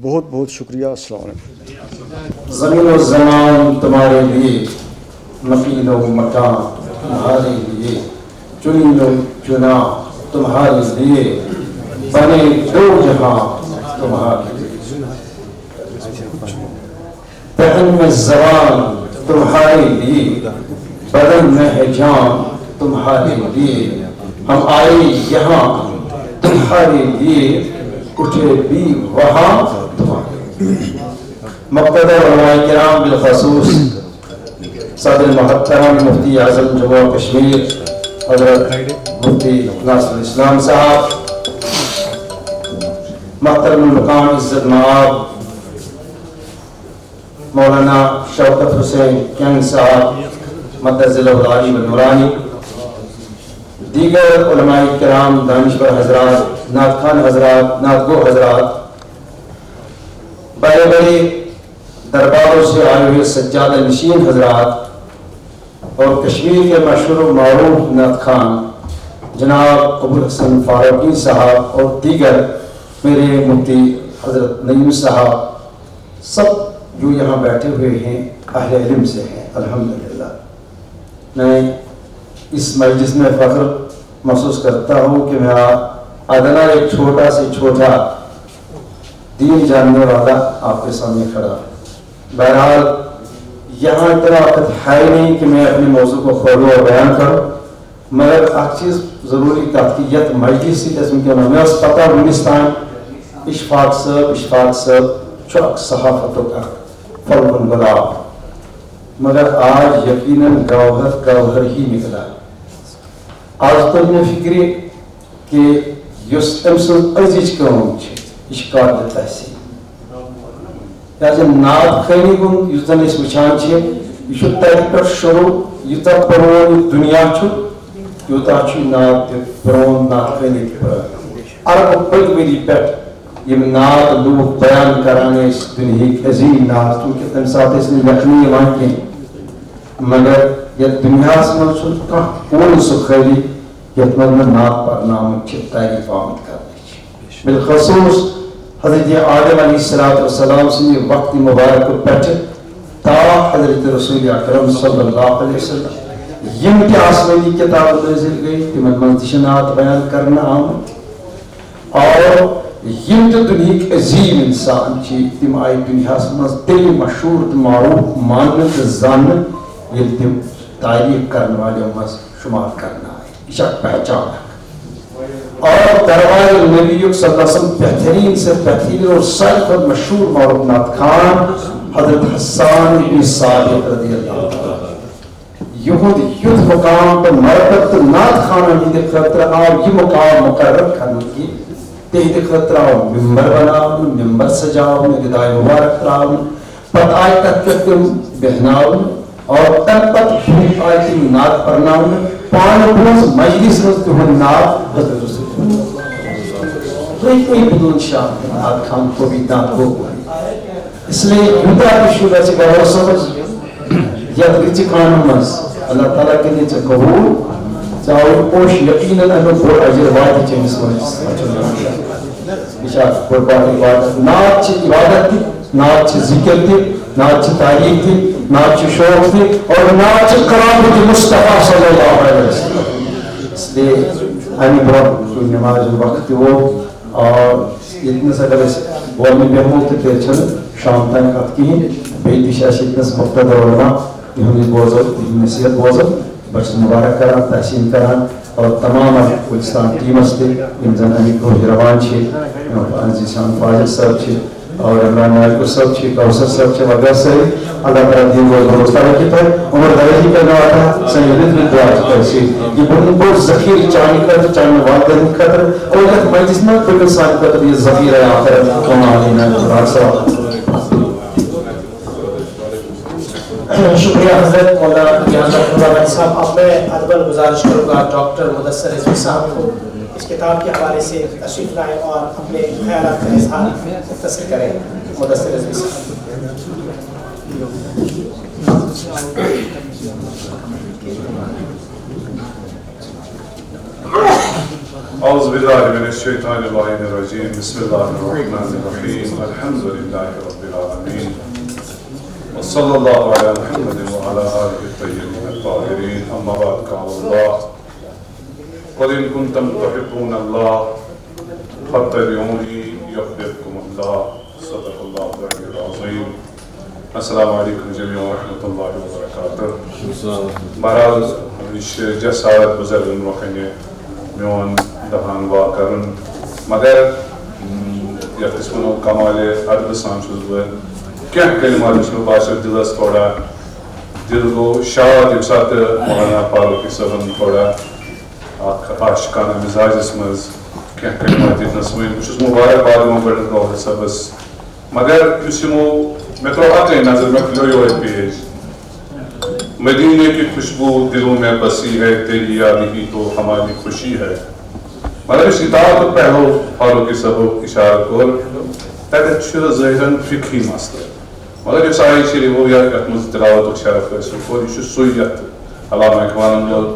Speaker 7: بہت بہت شکریہ. السلام علیکم.
Speaker 8: زمین و زمان تمہارے لیے، مکین و مکان تمہارے لیے، چنین و چنا تمہارے لیے، بنے دو جہاں تمہارے لیے. پہن میں زبان تمہارے لیے، بدن میں ہے جان تمہارے لیے. ہم آئے یہاں تمہارے لیے، اٹھے بھی وہاں تمہارے لیے. مقتدر علماء کرام بالخصوص صدر محترم مفتی اعظم جموں کشمیر حضرت مفتی ناصر الاسلام صاحب، محترم المقام عزت مآب مولانا شوکت حسین کنگ صاحب مدظل العالی و نورانی، دیگر علماء کرام، دانشور حضرات، نعت خوان حضرات، نعت گو حضرات، بڑے بڑے درباروں سے آئے ہوئے سجادہ نشین حضرات، اور کشمیر کے مشہور و معروف نعت خوان جناب ابو حسن فاروقی صاحب اور دیگر میرے مفتی حضرت نعیم صاحب، سب جو یہاں بیٹھے ہوئے ہیں اہل علم سے ہیں. الحمدللہ میں اس مجلس میں فخر محسوس کرتا ہوں کہ میں ادنا ایک چھوٹا سے چھوٹا دین جاننے والا آپ کے سامنے کھڑا ہوں. بہرحال یہاں اتنا وقت ہے نہیں کہ میں اپنے موضوع کو کھولوں اور بیان کروں، مگر ایک چیز ضروری تحقیقیت مجلسی قسم کے میں اس پتہ ونستان اشفاق صاحب چوک صحافت کا فلون گلاب، مگر آج یقیناً گوہر ہی نکلا. آج تو میں فکری کہ یس ام سن عزیز کام یہ قابل تحسین. لہذا نعت خانی کن یس زن اس وچھان یہ تتہ پہ شروع یوتہ پرون دنیا یوتہ نعت پرون نعت خانی عرب پٔتۍ ؤری پٮ۪ٹھ یم نعت لوگ بیان کران دنیا عظیم نعت، کیونکہ تمہ سات لکھنی کی مگر یت دنیا من کون سہ خالی یت من نعت پرنام تعریف آمد کرنے. بالخصوص حضرت آدم علیہ السلام سند وقت مبارک پہ تا حضرت رسول اکرم صلی اللہ علیہ وسلم یم تہ آسمانی کتاب نازل گئی تمن من تہ نعت بیان کرنا آمد، اور یم تہ دنیا عظیم انسان تم آئی دنیا مز تیل مشہور تو معروف ماننے تو زاننے یل تم تعریف کرنے والوں مز شمار کرنا آئے. یہ پہچان ہے. اور دربار نبی صلی اللہ علیہ وسلم بہترین سے بہترین اور ساری خود مشہور معروف نعت خوان حضرت حسان بن ثابت رضی اللہ عنہ یہود یدھ مقام پر مرتبت نعت خوان ہند خطرہ اور یہ مقام مقرر کرنے کی تحت خطرہ ممبر بناؤن، ممبر سجاؤن، ردائے مبارک تراؤن، پت آئی تک تم بہناؤن، اور تن پت آئی تم نعت پرناؤن، پان بوز مجلس میں تمہیں نعت حضرت رسول کوئی بدون شاہ نعت خان کو بھی نعت کو. اس لیے یوتا کی شعبہ سے گھر سمجھ یا رچ خان مز اللہ تعالیٰ کے لیے قبول چاہو پوش یقیناً انہوں کو اجر وادی چیز اشارت قربان عبادت نعت چھ عبادت تھی، نعت چھ ذکر تھی، نعت چھ تعریف تھی، نعت چھ شوق تھی، اور نعت چھ کرامت مصطفیٰ صلی اللہ علیہ وسلم. اس لیے ہمیں بہت نماز وقت ہو اور اتنے سے اگر اس بولنے پہ ہوں تو پھر چل شام تک کت کہیں بیٹی شاش اتنے سے مقتدر علماء ہمیں بوزل نصیحت بوزل بچ مبارک کران تحسین کران اور تمام پاکستان ٹیمس تہ یم زن امی کو روان عزیز شان فاضل صاحب اور عمران نائک صاحب کوثر صاحب وغیرہ سے اللہ تعالیٰ دین کو بھروسہ رکھی ہے. عمر درجی کا نام آتا سیدت میں دعا کرسی یہ بہت بہت ذخیر چاہنے کا چاہنے والدین خطر اور یہ مجلس میں بالکل ساتھ کا یہ ذخیرہ آخر کما لینا
Speaker 1: شکریہ حضرت مولانا صاحب. اب میں ادباً گزارش کروں گا ڈاکٹر مدثر رضوی صاحب کو اس کتاب کے حوالے سے تشریف لائیں اور اپنے خیالات کا اظہار مختصر کریں. مدثر رضوی صاحب.
Speaker 9: أعوذ بالله من الشيطان اللعين الرجيم. بسم الله الرحمن الرحيم. الحمد لله رب العالمين وصلى الله على محمد وعلى آله الطيبين الطاهرين. أما بعد قال الله قل إن كنتم تحبون الله فاتبعوني يحببكم الله. صدق الله العلي العظيم. السلام عليكم جميعا ورحمة الله وبركاته. بہرحال جسارت بزرگن وقنے میون دہان وا کرن مگر یتھ اس ونو کمال ادب سان چھس بہ کینٛہہ کلمات یُس مےٚ باسیو دلس تھوڑا دل گوٚو شاد ییٚمہِ ساتہٕ مولانا فاروقی صٲبن تھوڑا اکھ عاشقانہ مزاجس منٛز کینٛہہ کلمات دِتنس وۄنۍ بہٕ چھُس مبارک باد یِمن گۄڈنٮ۪تھ گوہر صٲبس مگر یُس یِمو مےٚ ترٛوو اکٕے نظر مےٚ کھُلیو یِہوے پیج مدینے کی خوشبو دلوں میں بسی ہے تیری یاد ہی تو ہماری خوشی ہے. مطلب اس کتاب پہلو فاروقی صاحب اشارہ کور تتھ ظاہراً فقہی مسئلہ مطلب اس آیت شریف یا یتھ منٛز تلاوت شرف حٲصِل کوٚر یہِ چھُ سُے یتھ علامہ اقبالن ووٚن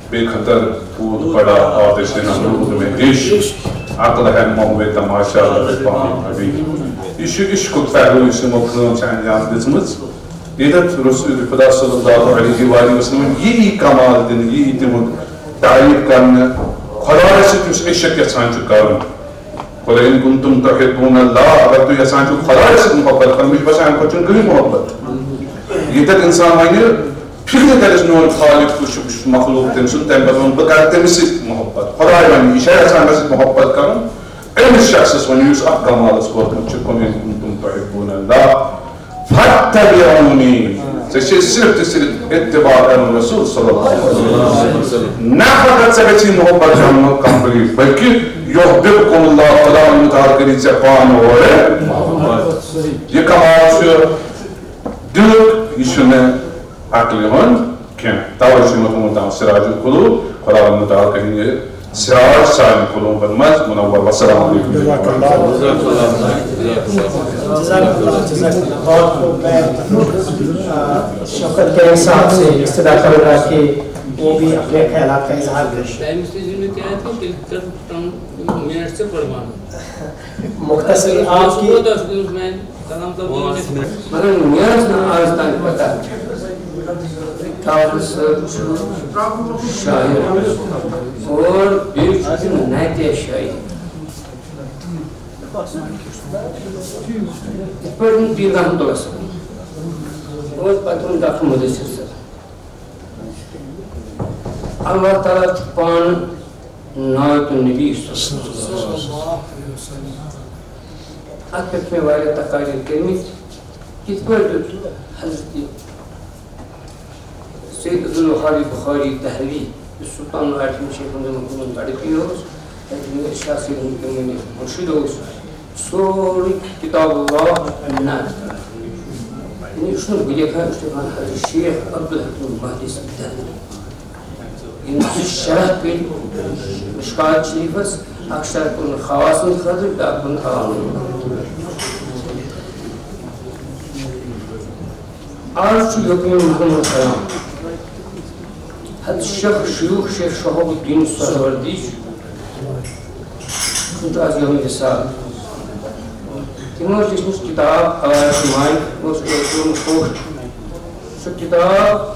Speaker 9: بے خطر پوٗت بڑا آتش نمرود میں عشق عقل ہے موے تماشا پام ابھی. یہ چھُ عشقُک پہلو یُس یِمو کٲم چھِ انجام دِژمٕژ ییٚتٮ۪تھ رسول خدا صلی اللہ علیہ وآلہ وسلم یی کمال دِنہٕ یی تمیُک تعریف کرنہٕ خۄدایس سۭتۍ یُس عشق یژھان چھُ کرُن. قل ان کنتم تحبون اللہ اگر تُہۍ یژھان چھِو خۄدایس سۭتۍ محبت کرُن مےٚ چھُ باسان اَمہِ کھۄتہٕ چھُنہٕ کٕہٕنۍ محبت. ییٚتٮ۪تھ اِنسان وَنہِ فِکرِ کَرٮ۪س میون خالق کُس چھُ بہٕ چھُس مخلوق تٔمۍ سُنٛد تَمہِ پتہٕ ووٚن بہٕ کرٕ تٔمِس سۭتۍ محبت. خۄداے وَنہِ یہِ چھا یژھان مےٚ سۭتۍ محبت کرُن أمِس شخصس وَنہِ یُس اکھ کمالس ووتمُت چھُ قل ان کنتم تحبون اللہ فاتبعونی. ژےٚ چھے صرف تہٕ صرف اتباع کرُن رسول صلی اللہ علیہ وسلم. نہ فقط ژےٚ گژھی محبت کرُن کمپلیٹ بلکہ یحببکم اللہ خدا مُتعال کری ژےٚ پانہٕ اورٕ. یہِ کمال چھُ دِلُک یہِ چھُنہٕ عقلہِ ہُنٛد کینٛہہ. توے چھُ یِمو تھوٚمُت تام سراج القلوب خدا مُتعال کرِ یہِ سراج سانہِ قلوٗبن منٛز منور. والسلام علیکم.
Speaker 1: شوکت کریم صاحب سے استدعا کروں گا کہ وہ بھی اپنے خیالات کا اظہار کریں. مختصر آپ کی
Speaker 10: مگر میرا آج تک پتا طاہر صاحب شاعر اور نعتِ شاعر پیر رحمۃ اللہ صاحب اور پتہ ڈاکٹر مدثر صاحب. اللہ تعالیٰ پان نایت النبی صلی اللہ علیہ وسلم ات پہ میں واریاہ تقاریر کرمت کت پٲٹھۍ حضرت سید عبدالوہاب بخاری دہلوی یُس سلطان العارفین شیخ محمد بڑِ پیر اوس تتہِ شاہ سید میون مرشد اوس سورُے کتاب اللہ نعت کران. یہِ چھُ نہٕ بہٕ لیکھان یہِ چھُ لیکھان حضرت شیخ عبدالحکیم مہدی دہلوی. یِم شرح کٔرۍ مشکات شریفس اکھ شرح کوٚرُن خواصن خٲطرٕ بیٛاکھ کوٚرُن عوامن. آز چھُ یقین محمد سلام حضرت شیخ شیوخ شیخ شہاب الدین سہروردی چھُ آز یومِ وصال. تِمو چھِ لیچھمٕژ کِتاب علایت مایہِ اوس کوٚرمُت پوسٹ. سۄ کِتاب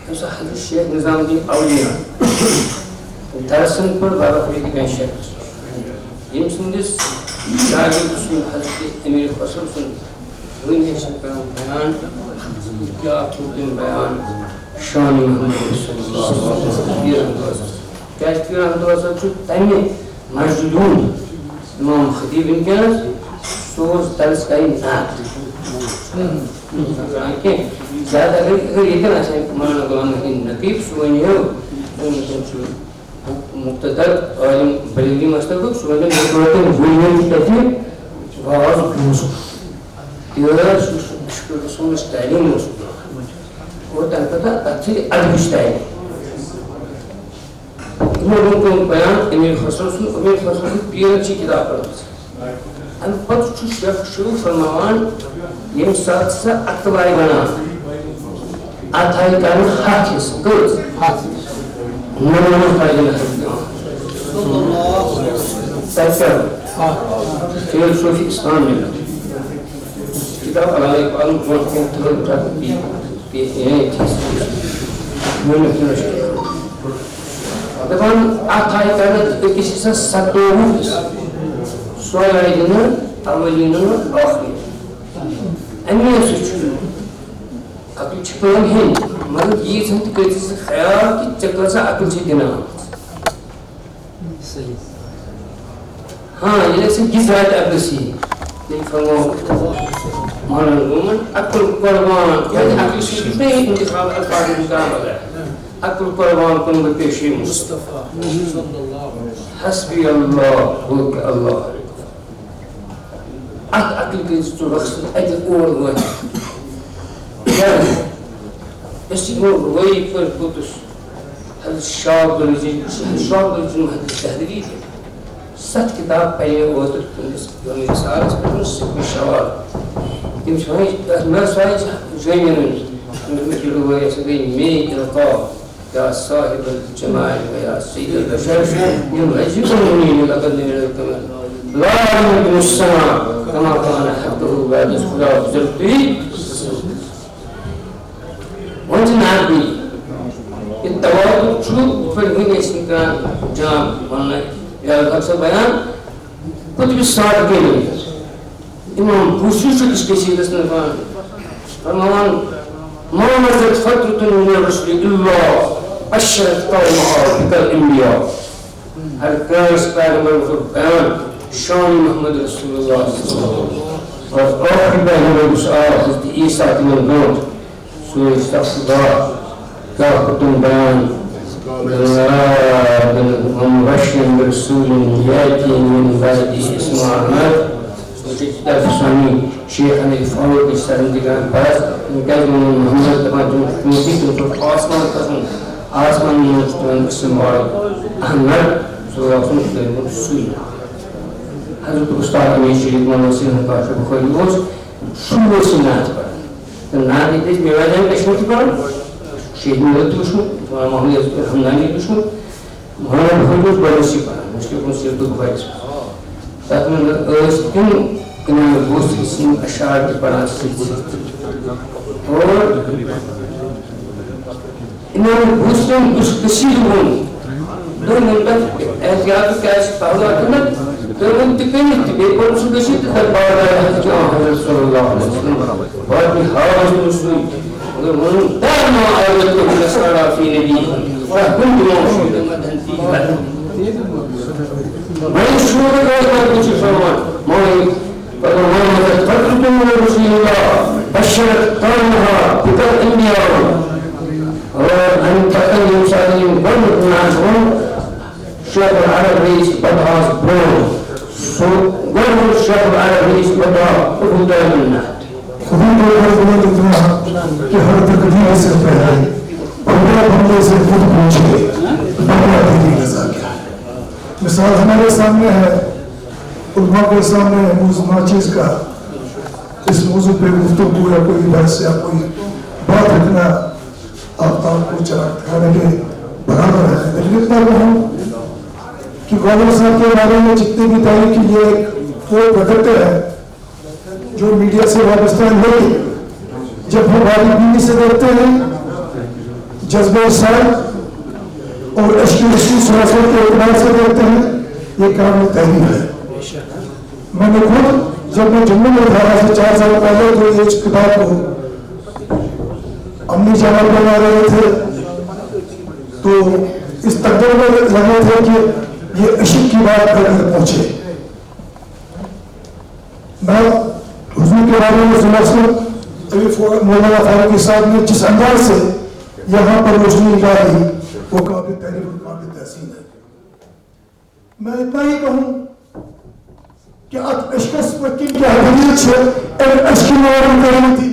Speaker 10: یۄس حضرت شیخ نظام الدین اولیاء درسن پٮ۪ٹھ بابا فریدی گنج شیخ ییٚمہِ سٕنٛدِس شاگرد سُنٛد حضرت امیر خسرو سُنٛد وٕنہِ چھِ کران بیان کیٛاہ چھُ تٔمۍ بیان شان محمد رسول اللہ کیٛازِ پیٖر احمد اللہ صٲب چھُ تمہِ مسجدِ ہُنٛد امام خطیب وٕنکیٚنس سُہ اوس درس کران نعت کران کینٛہہ زیادٕ اگر ییٚتٮ۪ن آسہِ ہا مولانا غلام الدین نقیب سُہ ونہِ ہو مقتدر عالم بریلی مستقب سُہ ونہِ تتہِ واز بوٗزُن تِکیٛازِ سُہ مشکل رسول تعلیم اور البتہ اتھی ادب تعلیم ان بیان امیر خسرو پیر کی کتاب پڑھ ام پتہ شیخ شروع فرمان یم سات سا اقتبائی بنا آتھائی کارن حافظ گرز نمونہ قائدین تیسر فلسفی اسلام میں کتاب علیہ اقبال موقع تغلق کہ یہ تیس دپان آتھائی کارن کسی سے ستوہ سوائدین اولین آخرین امی سوچو عقل چھپان ہے مگر یہ سنت کرتی سے خیال کہ چکر سا عقل سے دینا ہاں یہ لیکن کس رائٹ عقل سی لیکن فرمو مانا نومن عقل قربان یعنی عقل سے کتنے انتخاب الفاظ انتخاب اگر عقل قربان کن بپیشی مصطفیٰ حسبی اللہ وک اللہ عقل کے جو رخصت اجل اور ہوئے اس وہی پر قدس حضرت شاہ بلجن حضرت تحریری ہے ست کتاب پہلے ہوتا جو میرے سارے سے سکھ شوال تم شوائے میں سوائے جوائے میں جلو ہوئے ایسا گئی میک القاب یا صاحب الجمال یا سید البشر یم عجبنی لقد نرکمل لا يمكن السماء كما كان حقه بعد اختلاف زرقي وانت نعبي التواضع شو فرقين اسمكان جام وانا يا اكثر بيان كتب الصادق كده امام بوشوش كش كسيدس نفان فرمان ما مزت فترة من الرسل الله أشرت قومها بك الأنبياء هل كان استعمل في البيان شان محمد رسول الله صلى الله عليه وسلم وآخر بين السؤال حضرت عيسى بن الموت سورة استغفر الله كافتم بيان ومبشر برسول ياتي من بعده اسمه أحمد وتكتاب الثاني شيخنا الفاروق السرندقان باز نقل من محمد تبادل حكومتي آسمان من اسمه أحمد صلى الله عليه وسلم السنة حضرت استاد امیر شریف مولانا وسیم پاشا بخاری روز شروع سے نعت پڑھا نعت ایک میوادان کشمیر پڑھا شہید مولد دوشم مولانا محمد حمدانی دوشم مولانا بخاری روز بروسی پڑھا مشکل کن صرف دو بخاری تاکہ میں ارستن انہوں گوست اسم اشعار کی پڑھا اور انہوں گوستن کسیر ہوں دو منتف احتیاط کا اس پہلا کنت تمام تكنت بيقول شو بشيت تبارك الله صلى الله عليه وسلم وفي هذا المسلم ومن دام آياته النصارى في نبيه فكل موجود مدن فيه ما يشور الله بوجه فرمان ما تقدم من رسول الله بشرت قومها بك الأنبياء وأن تقدم سالم قوم عنهم شيخ العرب رئيس بدعاء برون وهو الشيخ العرب رئيس بدعاء هدى من النهد
Speaker 11: خدود الحرب اتنا کہ ہر تقدیر سے پہلے بندہ بندے سے خود پوچھے بندہ دینی رضا کیا ہے مثال ہمارے سامنے ہے علماء کے سامنے موضوع ناچیز کا اس موضوع پہ گفتگو یا کوئی بحث یا کوئی بات رکھنا آفتاب کو چراغ دکھانے کے برابر ہے لیکن اتنا کہوں کہ غالب صاحب کے بارے میں جتنے بھی تاریخ کی یہ وہ پرکٹر ہے جو میڈیا سے وابستہ نہیں جب ہماری بینی سے دیکھتے ہیں جذبہ سال اور عشق رسول صلی اللہ علیہ وسلم کے اعتبار سے دیکھتے ہیں یہ کام تحریر ہے میں نے خود جب میں جموں میں تھا سے 4 سال پہلے تو یہ کتاب کو امی جواب بنا رہے تھے تو اس تقدیر میں لگے تھے کہ یہ عشق کی بات کر کر پہنچے میں حضور کے بارے میں سنا سن مولانا فاروقی صاحب نے جس انداز سے یہاں پر روشنی ڈالی وہ قابل تعریف اور قابل تحسین ہے میں اتنا ہی کہوں کہ عشق پر کن کی حقیقت سے عشق میں تھی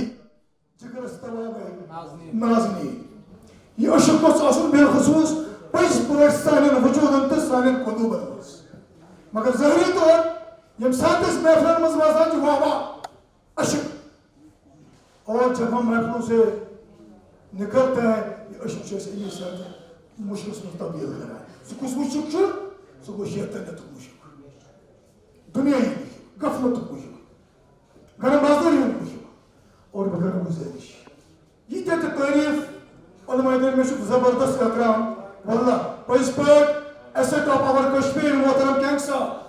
Speaker 11: یہ عشق گوٚژھ آسُن بالخصوٗص پٔزۍ پٲٹھۍ سانٮ۪ن وجوٗدن تہٕ سانٮ۪ن قلوٗبن منٛز مگر ظٲہری طور ییٚمہِ ساتہٕ أسۍ محفلن منٛز واتان چھِ واہ واہ عشق اور جب ہم محفلوں سے نکلتے ہیں یہ عشق چھُ اَسہِ اَمی ساتہٕ مُشکِس منٛز تبدیٖل کران سُہ کُس مُشک چھُ سُہ گوٚو شیطانیتُک مُشک دُنیاہی مُشک غفلتُک مُشک گرم بازاری ہُنٛد مُشک اور بہٕ کرٕ گُزٲرِش ییٖتیاہ تہِ تعریٖف علماء دین میں چھُ زبردست احترام واللہ پٔزۍ پٲٹھۍ ایسٹ آف آور کشمیر محترم کنگ صاحب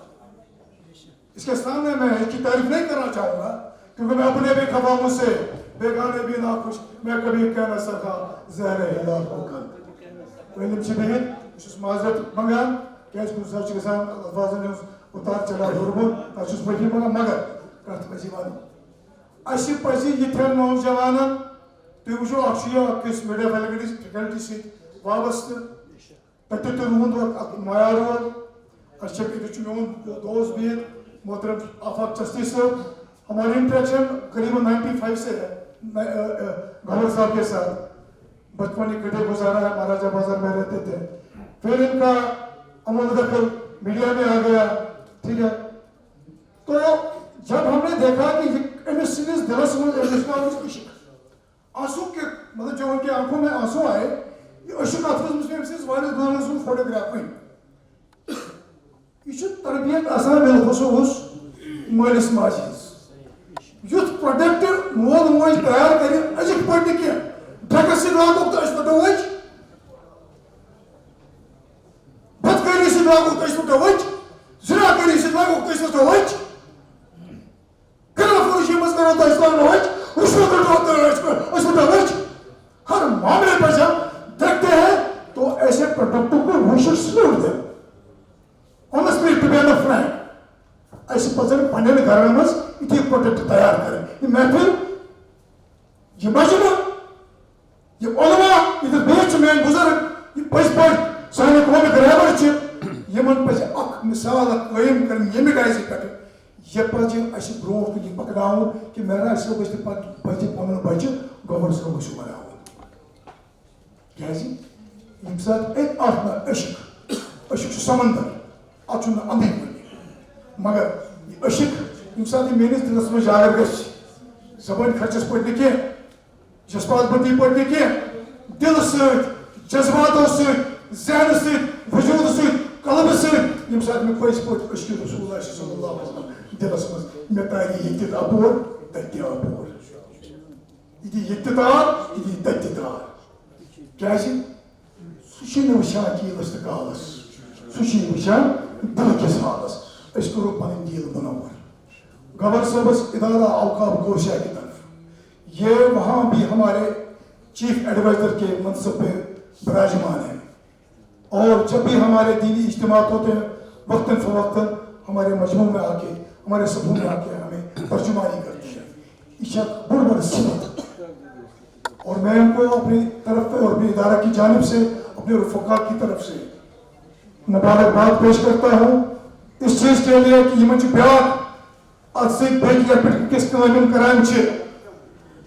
Speaker 11: اس کے سامنے میں اس کی تعریف نہیں کرنا چاہوں گا کیونکہ میں اپنے بھی خفا مجھ سے بیگانے بھی ناخوش میں کبھی کہہ نہ سکا زہر ہلال کو کن علم سے بہت اس معذرت منگان کیس کچھ سچ گسان الفاظن ہنز اتار چڑھا ہورمون تس پکی منگان مگر کت پزی ون اسی پزی یتھن نوجوانن تُہۍ وٕچھو اکھ چھُ یہِ أکِس میٖڈیا فیکلٹی سۭتۍ وابستہٕ تتہِ تہِ روٗد اکھ معیار روٗد اَسہِ چھِ ییٚتہِ چھُ میون دوست بِہِتھ محترم آفاق چستی صٲب ہماری انٹریکشن قریباً 95 سے ہے گورنر صاحب کے ساتھ بچپن اکٹھے گزارا ہے مہاراجہ بازار میں رہتے تھے پھر ان کا عمل دخل میڈیا میں آ گیا ٹھیک ہے تو جب ہم نے دیکھا کہ امس سندس دلس من عشق آنسو کے مطلب جو ان کی آنکھوں میں آنسو آئے یہ عشق اتھ مسلم واریاہ دورن سن فوٹوگراف یہ تربیت آسان بالخصوص مالس ماجہ ہز یُتھ پروڈکٹ مول موج تیار کرِ أزِکۍ پٲٹھۍ نہٕ کینٛہہ ڈرگس سۭتۍ لاگوکھ تہٕ أسۍ پھٕٹو وٕچ بدکٲری سۭتۍ لاگوکھ تہٕ أسۍ پھٕٹو وٕچ زِناکٲری سۭتۍ لاگوکھ تہٕ أسۍ پھٕٹو وٕچ خلاف ورزی منٛز کرو تہٕ أسۍ لاگو وٕچ رشوت رٹو تہٕ أسۍ پھٕٹو وٕچ ہر معاملے پر جب دیکھتے ہیں تو ایسے پروڈکٹوں کو وشش نہیں ہوتے honestly to be a friend ایسے پزن پنن گھرن مز یتھی پروڈکٹ تیار کریں یہ محفل یہ مجمع یہ علماء یہ بیچ مین بزرگ یہ پز پٲٹھۍ سانہِ قومٕکۍ رہبر چھِ یمن پزِ اکھ مثال قٲیِم کرٕنۍ ییٚمہِ ڈایزِ پٮ۪ٹھ یہِ پزِ اَسہِ برونٛٹھ کُن یہِ پکناوُن کہِ مہراج صٲبس تہِ پزِ پنُن بچہِ گوہر صٲبس ہیوٗ بناوُن کیازِ ییٚمہِ ساتہٕ اَتہِ اتھ نہٕ عشق چھُ سمندر اتھ چھُنہٕ اندٕے کُنہِ مگر یہ عشق ییٚمہِ ساتہٕ یہِ میٲنِس دِلس منٛز جاگر گژھِ زبٲنۍ خرچس پٲٹھۍ نہٕ کینٛہہ جذبات بندی پٲٹھۍ نہٕ کینٛہہ دِلہٕ سۭتۍ جذباتو سۭتۍ ذہنہٕ سۭتۍ وجوٗدٕ سۭتۍ قلبہٕ سۭتۍ ییٚمہِ ساتہٕ مےٚ پٔزۍ پٲٹھۍ عشقِ رسول اللہ صلی اللہ علیہ وسلم دِلس منٛز مےٚ تارِ ییٚتہِ تہِ اپور تتہِ تہِ اپور یہِ دی ییٚتہِ تہِ تار یہِ دی تتہِ تہِ تار کیازِ سُہ چھُنہٕ وٕچھان کیٖلس تہٕ کالس سُہ چھُ وٕچھان دِلہٕ کِس حالس أسۍ کرو پنٕنۍ دِل منور گورنر صاحبس ادارہ اوقاف گوشہ کی طرف یہ وہاں بھی ہمارے چیف ایڈوائزر کے منصب پہ براجمان ہیں اور جب بھی ہمارے دینی اجتماعات ہوتے ہیں وقتاً فوقتاً ہمارے مجموع میں آ کے ہمارے صفوں میں آ کے ہمیں ترجمانی کرتے ہیں یہ بڑھ بڑھ صفت اور میں ان کو اپنی طرف اور اپنے ادارہ کی جانب سے اپنے رفقا کی طرف سے مبارکباد پیش کرتا ہوں اس چیز کے لیے کہ یہ مجھے بیاک آج سے بیٹی اپنے کس کلائمن کرائم چھے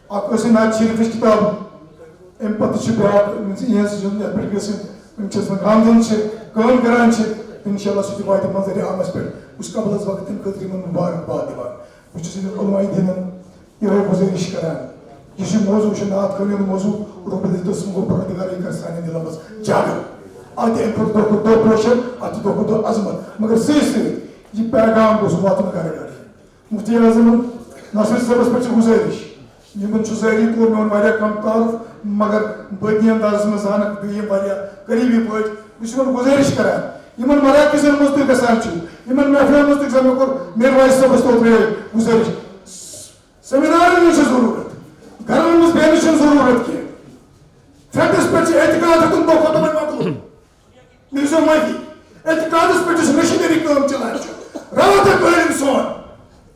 Speaker 11: آپ کو اسے نات شریف اس کتاب ام پتہ چھے بیاک یہ سے جن اپنے کسی انچہ اس میں گاندھن چھے کام کرائم چھے انشاءاللہ سوچی وائد منظر عامس پر اس قبل از وقت ان قدری من مبارکباد دیوان مجھے سے علماء دینن یہ ہے گزارش کرائم یہ موضوع سے نات کرنے موضوع رب العزت کو پروردگار کر سانے دل بس جاگر آتے ہیں دو کو دو پروشن آتے دو کو دو عظمت مگر سی یہ پیغام کو سواتن کرے گا مفتی اعظم ناصر صاحب پر گزارش یمن ظاہری طور میں واریاہ کم تعارف مگر بدی انداز میں زانک بیٚیہِ واریاہ قریبی پٲٹھۍ بہٕ چھُس یمن گزارش کران یمن مراکزن منٛز تُہۍ گژھان چھِو یمن محفلن منٛز تُہۍ مےٚ کوٚر میرویس صٲبس اوترٕ گزارش سیمینارن منٛز چھِ ضروٗرت گھرن منٛز بیٚہنٕچ چھنہٕ ضروٗرت کینٛہہ فرینڈس پٮ۪ٹھ چھِ اعتقاد ہیٚکُن دۄہ کھۄتہٕ دۄہ مۄکلُن مےٚ دِژیو معٲفی اعتقادس پٮ۪ٹھ یُس مشیٖنری کٲم چلان چھُ رات قٲلیٖن سون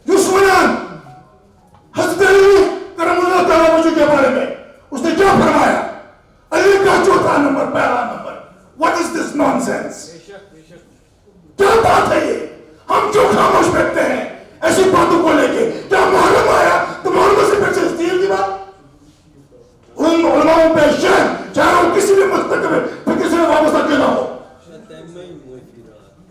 Speaker 11: یُس ونان حضرت علی کرم اللہ تعالیٰ وجہ کے بارے میں اس نے کیا فرمایا علی کا چوتھا نمبر پہلا number what is this nonsense کیا بات ہے یہ ہم کیوں خاموش بیٹھتے ہیں ایسی باتوں کو لے کے کیا محرم آیا تو محرم سے پیچھے استیل کی بات ان علماؤں پہ شہر چاہے وہ کسی بھی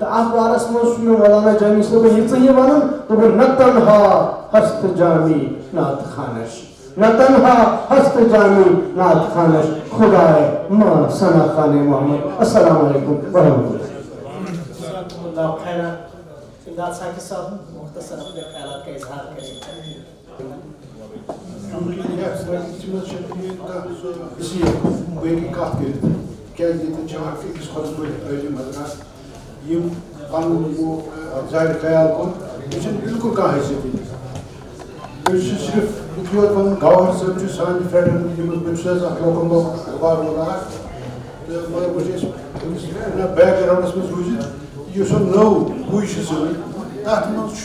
Speaker 12: تو ات بارس مز مولانا جامی صاحب یہ ون دن نہ تنہا ہست جامی نعت خانش نہ تنہا ہست جامی نعت خانش خدائے ماں ثنا خان محمد. السلام علیکم ورحمۃ
Speaker 3: اللہ خیرہ. امداد ثاقب صاحب مختصر اپنے خیالات کا اظہار کریں.
Speaker 13: باقی کت کر فکس خود تعلیم حضرات یم پن ظاہر خیال کن یہ بالکل کھانا حیثیت صرف یوت ون گوہر صاحب سان فرینڈ لوکل اخبار وول تو مگر بہت بیک گراؤنڈس مز روزت اس نو پوی سن تر مز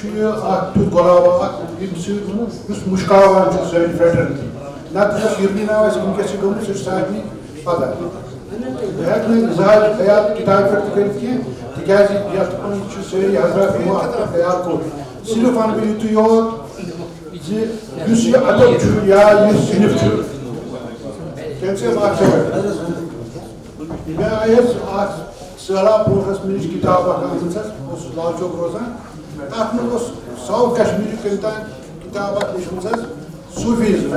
Speaker 13: تیت گلاب اس مشکاوان سان فیٹرنٹی نتہ یرنی ناو ونکس گمت سہ سارے پتہ بہ ہوں زیادہ خیال کتاب پہ کر تاز ساری حضرات خیال کور صرف ون بہ یوت یوت ادب یا صنف مے آئی سہلاب پورس مے نش کتاب آمت لال چوک روزان تر مز ساؤتھ کشمیری کن تان کتاب لیچمت صوفیزم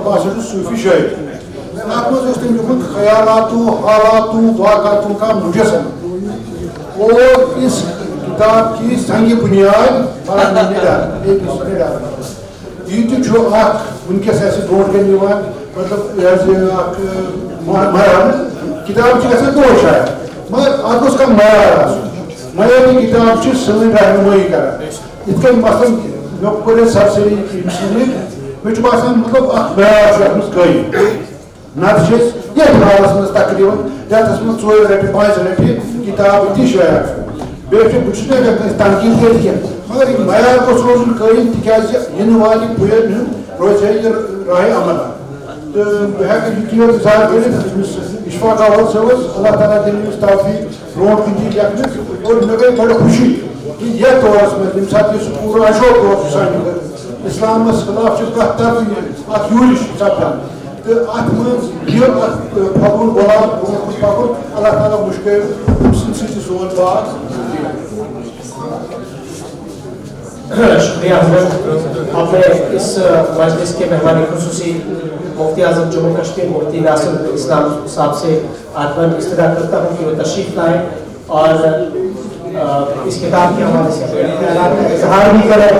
Speaker 13: بہت صوفی شاعر تر مز تم لکھمت خیالاتوں حالاتوں واقعاتوں کا مجسم اور اس کتاب کی سنگ بنیاد یہ ونکس برو کن مطلب مران کتاب گا دو شاید مگر ات گوس کم معیار معیاری کتاب سن رہنمائی کران ات کن مثلاً مے کور سرسری مے باسان مطلب معیار ات قائم نتہ یتھ حالس مز تقریباً رتس مز 4 رٹہ 5 رٹہ کتاب تی شاید بیٹھے بہت ہیکان تنقید کر مگر یہ معیار گوس روزن قائم تاز ین والن پوین روز ہے یہ راہ عمل تو بہت یہ اظہار کرت اشفاق اول صاحب اللہ تعالیٰ دن توفیق برو کن دی لکھنس اور مے گئی بڑ خوشی کہ یہ دورس مز یم سات یہ پورا اشوق دور سان اسلامس خلاف پرت طرف ات یورش سپدان تو ات مز یہ پکن غلام پکن اللہ تعالیٰ مشکل سن سون بات.
Speaker 3: شکریہ حضرت. آپ نے اس مجلس کے مہمان خصوصی مفتی اعظم جموں کشمیر مفتی ناصر اسلام صاحب سے آدمان استدعا کرتا ہوں کہ وہ تشریف لائیں اور اس کتاب کے حوالے سے اپنے خیالات کا اظہار بھی کریں.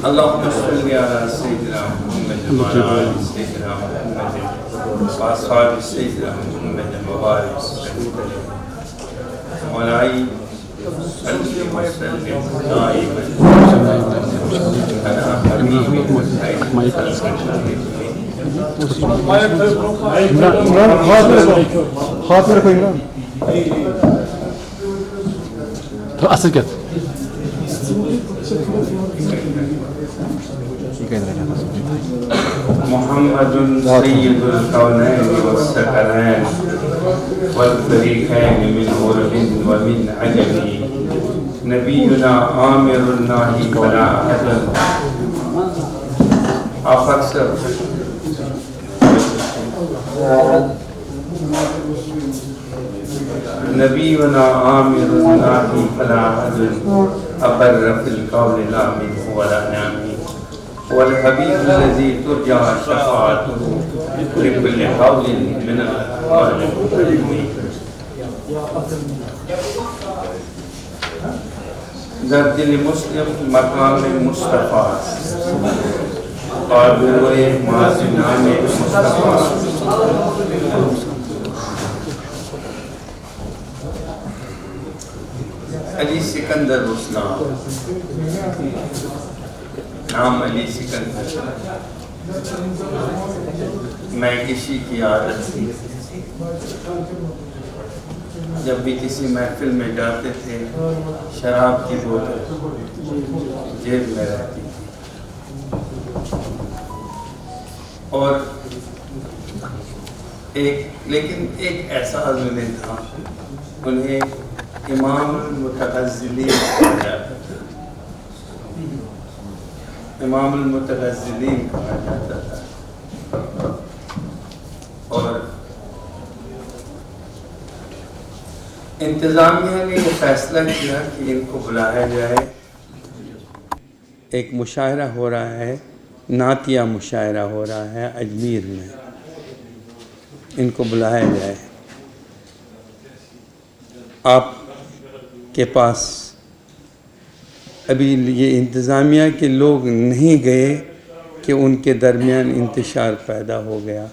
Speaker 14: اللهم صل على سيدنا محمد وعلى آل سيدنا محمد وأصحاب سيدنا محمد وبارك وسلم مولاي صل وسلم دائما على حبيبك محمد سيد الكونين والثقلين والفريقين من عرب ومن عجم نبينا آمر الناهي فلا أحد أفسر نبينا آمر الناهي فلا أحد أبر في القول لا منه ولا نامه والحبيب الذي ترجى شفاعته لكل قول من الأقوال المكرمين در دل مسلم مقام مصطفیٰ اور بروئے معاذ نام مصطفیٰ علی سکندر رسلان نام علی سکندر. میں کسی کی عادت تھی جب بھی کسی محفل میں جاتے تھے شراب کی بوتل جیب میں رہتی تھی اور لیکن ایک ایسا آدمی تھا انہیں امام المتغزلین کہا جاتا تھا. امام المتغزلین کہا جاتا تھا. انتظامیہ نے یہ فیصلہ کیا کہ ان کو بلایا جائے. ایک مشاعرہ ہو رہا ہے، نعتیہ مشاعرہ ہو رہا ہے اجمیر میں، ان کو بلایا جائے. آپ کے پاس ابھی یہ انتظامیہ کے لوگ نہیں گئے کہ ان کے درمیان انتشار پیدا ہو گیا.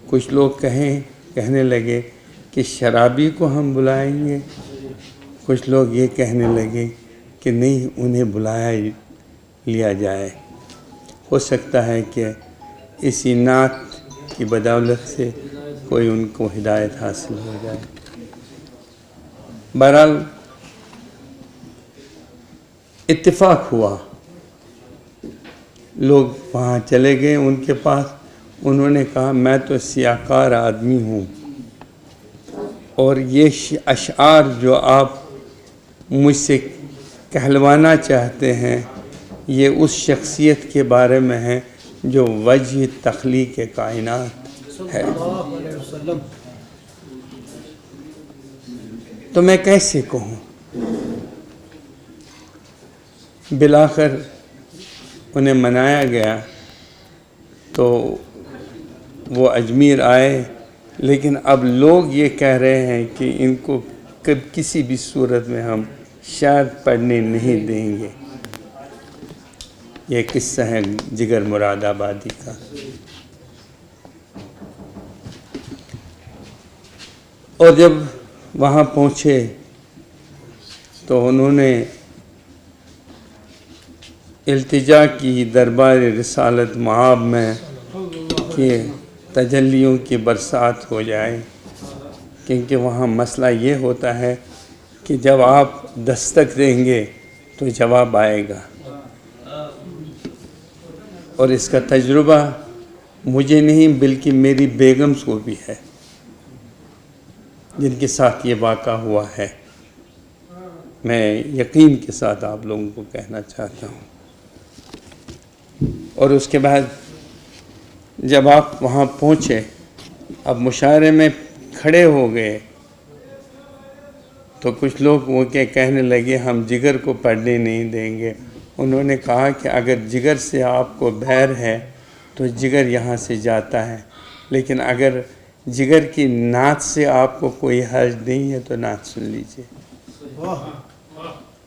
Speaker 14: کچھ لوگ کہنے لگے کہ شرابی کو ہم بلائیں گے، کچھ لوگ یہ کہنے لگے کہ نہیں، انہیں بلایا لیا جائے. ہو سکتا ہے کہ اسی نعت کی بدولت سے کوئی ان کو ہدایت حاصل ہو جائے. بہرحال اتفاق ہوا، لوگ وہاں چلے گئے ان کے پاس. انہوں نے کہا میں تو سیاہکار آدمی ہوں، اور یہ اشعار جو آپ مجھ سے کہلوانا چاہتے ہیں یہ اس شخصیت کے بارے میں ہے جو وجہ تخلیق کائنات ہے. تو میں کیسے کہوں؟ بالآخر انہیں منایا گیا تو وہ اجمیر آئے، لیکن اب لوگ یہ کہہ رہے ہیں کہ ان کو کسی بھی صورت میں ہم شاید پڑھنے نہیں دیں گے. یہ قصہ ہے جگر مراد آبادی کا. اور جب وہاں پہنچے تو انہوں نے التجا کی دربار رسالت مآب میں کہ تجلیوں کی برسات ہو جائے، کیونکہ وہاں مسئلہ یہ ہوتا ہے کہ جب آپ دستک دیں گے تو جواب آئے گا. اور اس کا تجربہ مجھے نہیں بلکہ میری بیگمز کو بھی ہے، جن کے ساتھ یہ واقعہ ہوا ہے. میں یقین کے ساتھ آپ لوگوں کو کہنا چاہتا ہوں. اور اس کے بعد جب آپ وہاں پہنچے، اب مشاعرے میں کھڑے ہو گئے تو کچھ لوگ وہ کہنے لگے ہم جگر کو پڑھنے نہیں دیں گے. انہوں نے کہا کہ اگر جگر سے آپ کو بیر ہے تو جگر یہاں سے جاتا ہے، لیکن اگر جگر کی نعت سے آپ کو کوئی حرج نہیں ہے تو نعت سن لیجئے.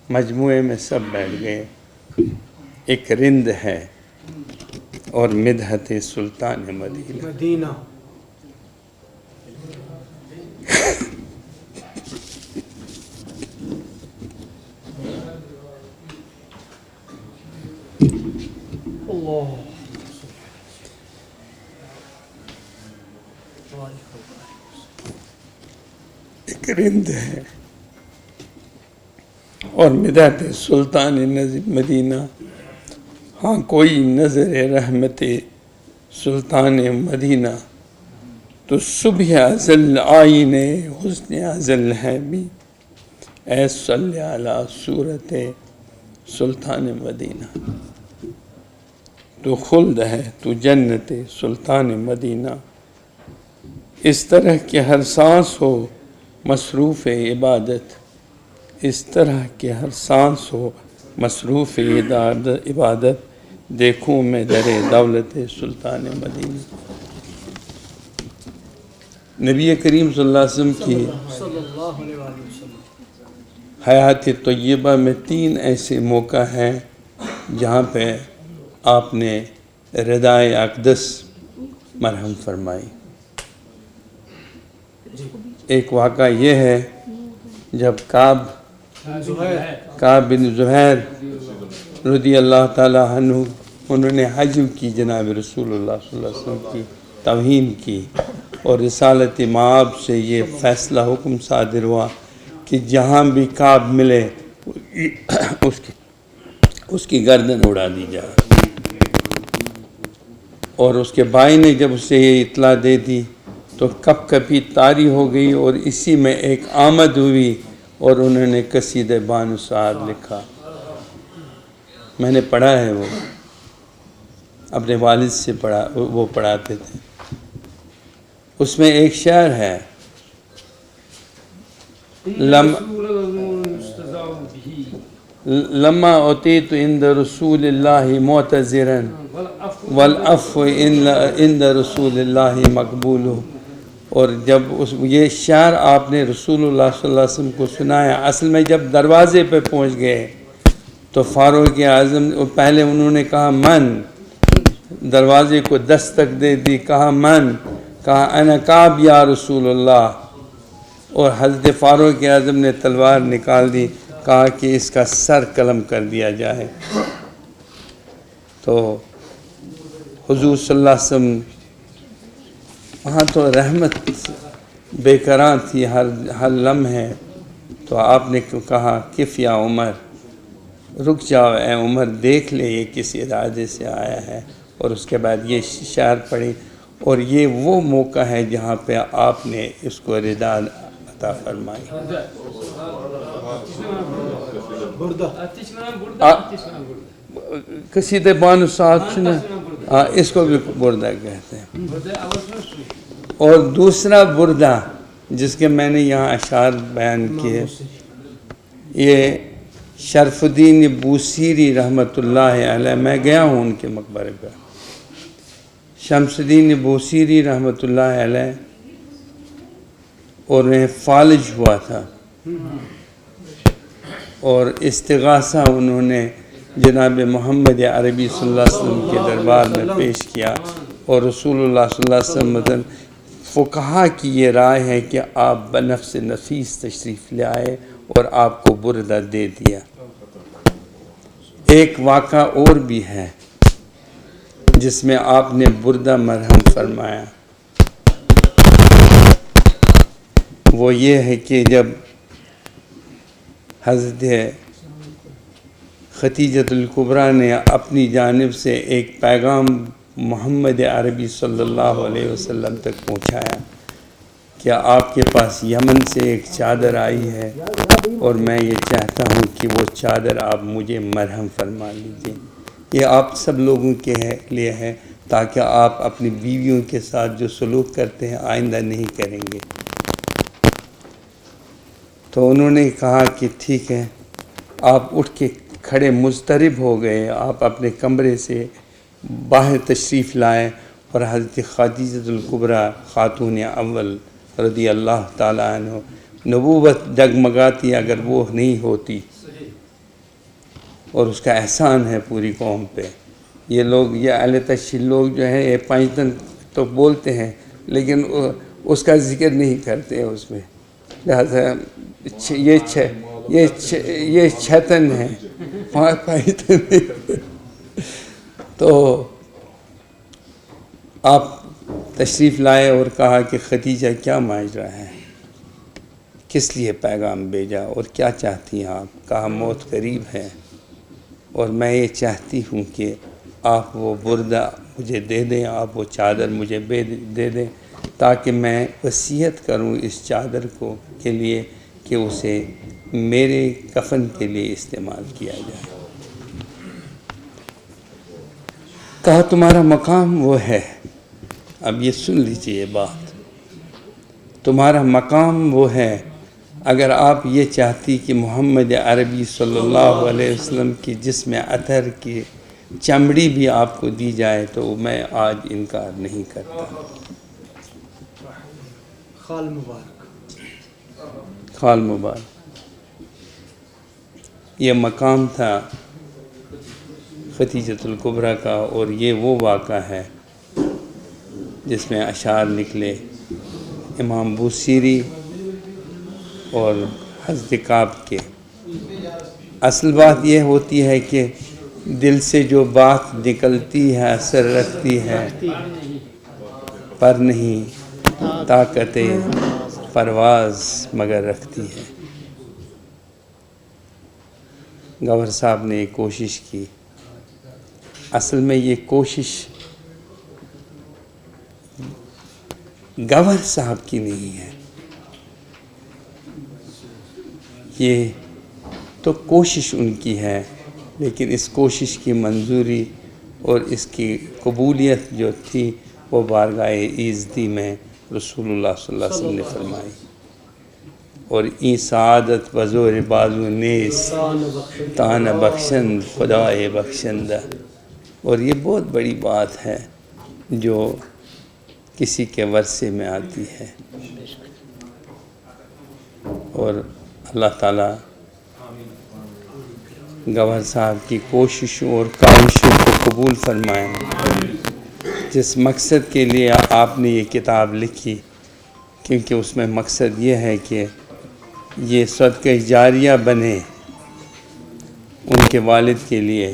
Speaker 14: مجموعے میں سب بیٹھ گئے. ایک رند ہے اور مدحت سلطان مدینہ. ایک رند ہے اور مدحت سلطان مدینہ. ہاں کوئی نظر رحمت سلطان مدینہ تو صبح ازل آئین حسن ازل ہے بھی، اے صلی علی صورت سلطان مدینہ. تو خلد ہے تو جنت سلطان مدینہ. اس طرح کہ ہر سانس ہو مصروف عبادت، اس طرح کہ ہر سانس ہو مصروف عبادت، دیکھوں میں در دولت سلطان مدینہ. نبی کریم صلی اللہ علیہ وسلم کی حیات طیبہ میں 3 ایسے موقع ہیں جہاں پہ آپ نے ردائے اقدس مرہم فرمائی. ایک واقعہ یہ ہے جب کعب بن زہیر رضی اللہ تعالی عنہ انہوں نے حج کی جناب رسول اللہ صلی اللہ علیہ وسلم کی توہین کی، اور رسالت مآب سے یہ فیصلہ حکم صادر ہوا کہ جہاں بھی کعب ملے اس کی گردن اڑا دی جائے. اور اس کے بھائی نے جب اسے یہ اطلاع دے دی تو کپ کپی طاری ہو گئی، اور اسی میں ایک آمد ہوئی اور انہوں نے قصیدہ بانو سعد لکھا. میں نے پڑھا ہے، وہ اپنے والد سے پڑھا، وہ پڑھاتے تھے. اس میں ایک شعر ہے لما أتيت عند رسول الله معتذرا والعفو عند رسول الله مقبول. اور جب یہ شعر آپ نے رسول اللہ صلی اللہ علیہ وسلم کو سنایا، اصل میں جب دروازے پہ پہنچ گئے تو فاروق اعظم پہلے انہوں نے کہا من، دروازے کو دستک دے دی، کہا من، کہا انا کعب یا رسول اللہ، اور حضرت فاروق اعظم نے تلوار نکال دی، کہا کہ اس کا سر قلم کر دیا جائے. تو حضور صلی اللہ علیہ وسلم وہاں تو رحمت بے قرار تھی ہر لمحے. تو آپ نے کہا کف یا عمر، رک جاؤ اے عمر، دیکھ لے یہ کس ارادے سے آیا ہے. اور اس کے بعد یہ شعر پڑھی، اور یہ وہ موقع ہے جہاں پہ آپ نے اس کو رضا عطا فرمائی. قصیدہ بانو سعد سنا، اس کو بھی بردہ کہتے ہیں. اور دوسرا بردہ جس کے میں نے یہاں اشعار بیان کیے، یہ شرف الدین بوسیری رحمۃ اللہ علیہ، میں گیا ہوں ان کے مقبرے پر. شمس الدین بوسیری رحمۃ اللہ علیہ، اور انہیں فالج ہوا تھا، اور استغاثہ انہوں نے جناب محمد عربی صلی اللہ علیہ وسلم کے دربار میں پیش کیا. اور رسول اللہ صلی اللہ علیہ وسلم مثلا فقہا کی یہ رائے ہے کہ آپ بنفس نفیس تشریف لے آئے اور آپ کو بردہ دے دیا. ایک واقعہ اور بھی ہے جس میں آپ نے بردہ مرہم فرمایا. وہ یہ ہے کہ جب حضرت خدیجۃ الکبریٰ نے اپنی جانب سے ایک پیغام محمد عربی صلی اللہ علیہ وسلم تک پہنچایا کہ آپ کے پاس یمن سے ایک چادر آئی ہے اور میں یہ چاہتا ہوں کہ وہ چادر آپ مجھے مرہم فرما لیجیے. یہ آپ سب لوگوں کے لیے ہے تاکہ آپ اپنی بیویوں کے ساتھ جو سلوک کرتے ہیں آئندہ نہیں کریں گے. تو انہوں نے کہا کہ ٹھیک ہے. آپ اٹھ کے کھڑے مضطرب ہو گئے، آپ اپنے کمرے سے باہر تشریف لائے، اور حضرت خدیجۃ الکبریٰ خاتون اول رضی اللہ تعالیٰ عنہ، نبوت ڈگمگاتی اگر وہ نہیں ہوتی، اور اس کا احسان ہے پوری قوم پہ. یہ لوگ، یہ اہل تشیع لوگ جو ہیں، یہ 5 دن تو بولتے ہیں لیکن اس کا ذکر نہیں کرتے اس میں. لہذا یہ چھتن ہے، 5 دن. تو آپ تشریف لائے اور کہا کہ خدیجہ کیا ماجرا ہے، کس لیے پیغام بھیجا اور کیا چاہتی ہیں آپ؟ کہا موت قریب ہے اور میں یہ چاہتی ہوں کہ آپ وہ بردہ مجھے دے دیں، آپ وہ چادر مجھے دے دیں تاکہ میں وصیت کروں اس چادر کو کے لیے کہ اسے میرے کفن کے لیے استعمال کیا جائے. کہا تمہارا مقام وہ ہے. اب یہ سن لیجیے بات، تمہارا مقام وہ ہے. اگر آپ یہ چاہتی کہ محمد عربی صلی اللہ علیہ وسلم کی جسم اطہر کی چمڑی بھی آپ کو دی جائے تو میں آج انکار نہیں کرتا.
Speaker 3: خال مبارک،
Speaker 14: خال مبارک. یہ مقام تھا خدیجۃ الکبریٰ کا، اور یہ وہ واقعہ ہے جس میں اشعار نکلے امام بوسیری اور حضرت کعب کے. اصل بات یہ ہوتی ہے کہ دل سے جو بات نکلتی ہے اثر رکھتی ہے، پر نہیں طاقت پرواز مگر رکھتی ہے. گور صاحب نے ایک کوشش کی. اصل میں یہ کوشش گور صاحب کی نہیں ہے، یہ تو کوشش ان کی ہے، لیکن اس کوشش کی منظوری اور اس کی قبولیت جو تھی وہ بارگاہ ایزدی میں رسول اللہ صلی اللہ علیہ وسلم نے فرمائی. اور ای سعادت بزور بازو نیس تان بخشند خدائے بخشندہ. اور یہ بہت بڑی بات ہے جو کسی کے ورثے میں آتی ہے. اور اللہ تعالیٰ گوہر صاحب کی کوششوں اور کاوشوں کو قبول فرمائیں. جس مقصد کے لیے آپ نے یہ کتاب لکھی، کیونکہ اس میں مقصد یہ ہے کہ یہ صدقہ جاریہ بنے ان کے والد کے لیے،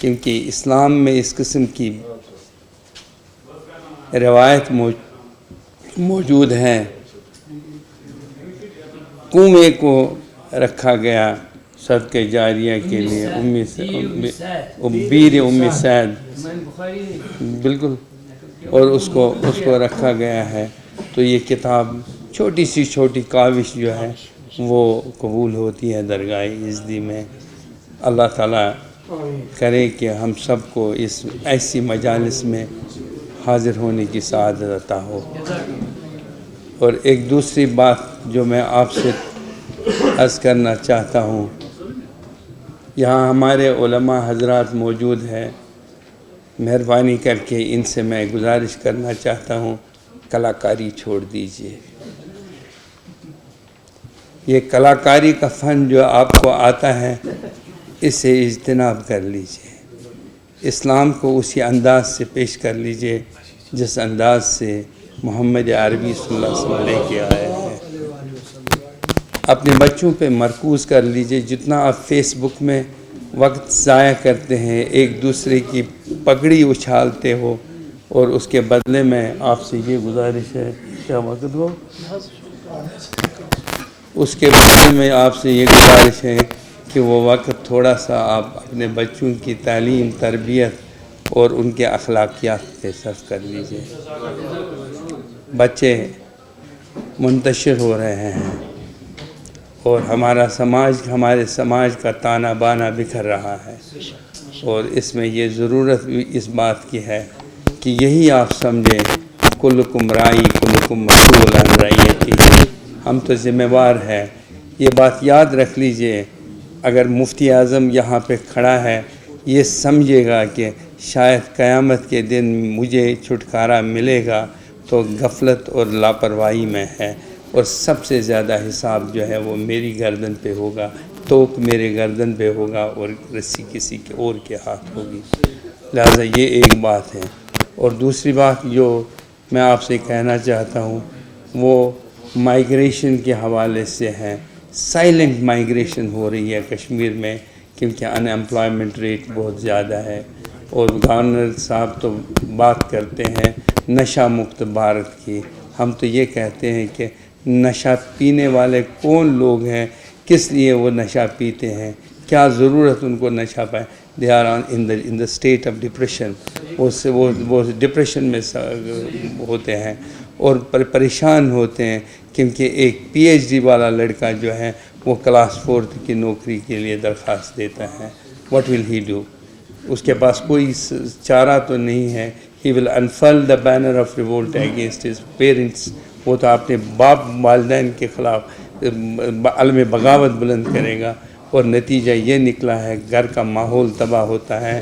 Speaker 14: کیونکہ اسلام میں اس قسم کی روایت موجود ہے. کنویں کو رکھا گیا صدقہ جاریہ کے لیے، بیر ام سعد، بالکل، اور اس کو رکھا گیا ہے. تو یہ کتاب چھوٹی سی چھوٹی کاوش جو ہے وہ قبول ہوتی ہے درگاہ عزدی میں. اللہ تعالیٰ کرے کہ ہم سب کو اس ایسی مجالس میں حاضر ہونے کی سعادت عطا ہو. اور ایک دوسری بات جو میں آپ سے عرض کرنا چاہتا ہوں، یہاں ہمارے علماء حضرات موجود ہیں، مہربانی کر کے ان سے میں گزارش کرنا چاہتا ہوں کلاکاری چھوڑ دیجئے. یہ کلاکاری کا فن جو آپ کو آتا ہے اس سے اجتناب کر لیجئے. اسلام کو اسی انداز سے پیش کر لیجئے جس انداز سے محمد عربی صلی اللہ علیہ وسلم لے کے آئے ہیں. اپنے بچوں پہ مرکوز کر لیجئے. جتنا آپ فیس بک میں وقت ضائع کرتے ہیں، ایک دوسرے کی پگڑی اچھالتے ہو، اور اس کے بدلے میں آپ سے یہ گزارش ہے، کیا وقت ہو، اس کے بدلے میں آپ سے یہ گزارش ہے کہ وہ وقت تھوڑا سا آپ اپنے بچوں کی تعلیم، تربیت اور ان کے اخلاقیات پہ صرف کر لیجئے. بچے منتشر ہو رہے ہیں اور ہمارے سماج کا تانا بانا بکھر رہا ہے، اور اس میں یہ ضرورت بھی اس بات کی ہے کہ یہی آپ سمجھیں کلکم رائی کلکم مسئول عن رعیتہ. ہم تو ذمہ وار ہیں. یہ بات یاد رکھ لیجئے. اگر مفتی اعظم یہاں پہ کھڑا ہے، یہ سمجھے گا کہ شاید قیامت کے دن مجھے چھٹکارا ملے گا تو غفلت اور لاپرواہی میں ہے، اور سب سے زیادہ حساب جو ہے وہ میری گردن پہ ہوگا، توک میرے گردن پہ ہوگا اور رسی کسی کے اور کے ہاتھ ہوگی. لہٰذا یہ ایک بات ہے. اور دوسری بات جو میں آپ سے کہنا چاہتا ہوں وہ مائیگریشن کے حوالے سے ہے. سائلنٹ مائیگریشن ہو رہی ہے کشمیر میں، کیونکہ ان ایمپلائمنٹ ریٹ بہت زیادہ ہے. اور گورنر صاحب تو بات کرتے ہیں نشہ مکت بھارت کی. ہم تو یہ کہتے ہیں کہ نشہ پینے والے کون لوگ ہیں، کس لیے وہ نشہ پیتے ہیں، کیا ضرورت ان کو نشہ پائے. They are in the state of depression. وہ ڈپریشن میں ہوتے ہیں اور پریشان ہوتے ہیں، کیونکہ ایک پی ایچ ڈی والا لڑکا جو ہے وہ کلاس 4 کی نوکری کے لیے درخواست دیتا ہے. What will he do? اس کے پاس کوئی چارہ تو نہیں ہے. He will unfurl the banner of revolt against his parents. وہ تو اپنے باپ والدین کے خلاف علم بغاوت بلند کرے گا، اور نتیجہ یہ نکلا ہے گھر کا ماحول تباہ ہوتا ہے.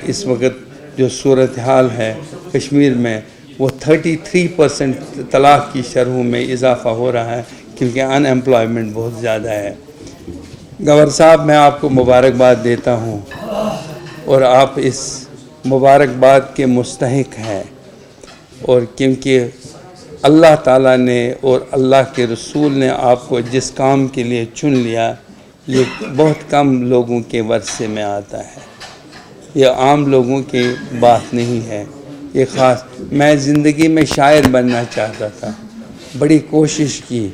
Speaker 14: اس وقت جو صورتحال ہے کشمیر میں وہ 33% طلاق کی شرحوں میں اضافہ ہو رہا ہے، کیونکہ ان ایمپلائمنٹ بہت زیادہ ہے. گورنر صاحب میں آپ کو مبارکباد دیتا ہوں، اور آپ اس مبارکباد کے مستحق ہیں. اور کیونکہ اللہ تعالیٰ نے اور اللہ کے رسول نے آپ کو جس کام کے لیے چن لیا، یہ بہت کم لوگوں کے ورثے میں آتا ہے. یہ عام لوگوں کی بات نہیں ہے. یہ خاص میں زندگی میں شاعر بننا چاہتا تھا، بڑی کوشش کی،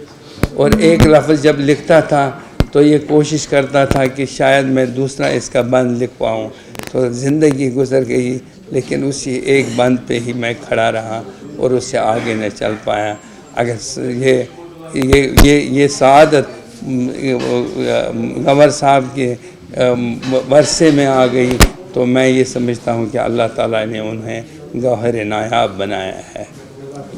Speaker 14: اور ایک لفظ جب لکھتا تھا تو یہ کوشش کرتا تھا کہ شاید میں دوسرا اس کا بند لکھ پاؤں. تو زندگی گزر گئی، لیکن اسی ایک بند پہ ہی میں کھڑا رہا اور اس سے آگے نہ چل پایا. اگر یہ سعادت گورنر صاحب کے ورثے میں آ گئی تو میں یہ سمجھتا ہوں کہ اللہ تعالیٰ نے انہیں گوہر نایاب بنایا ہے.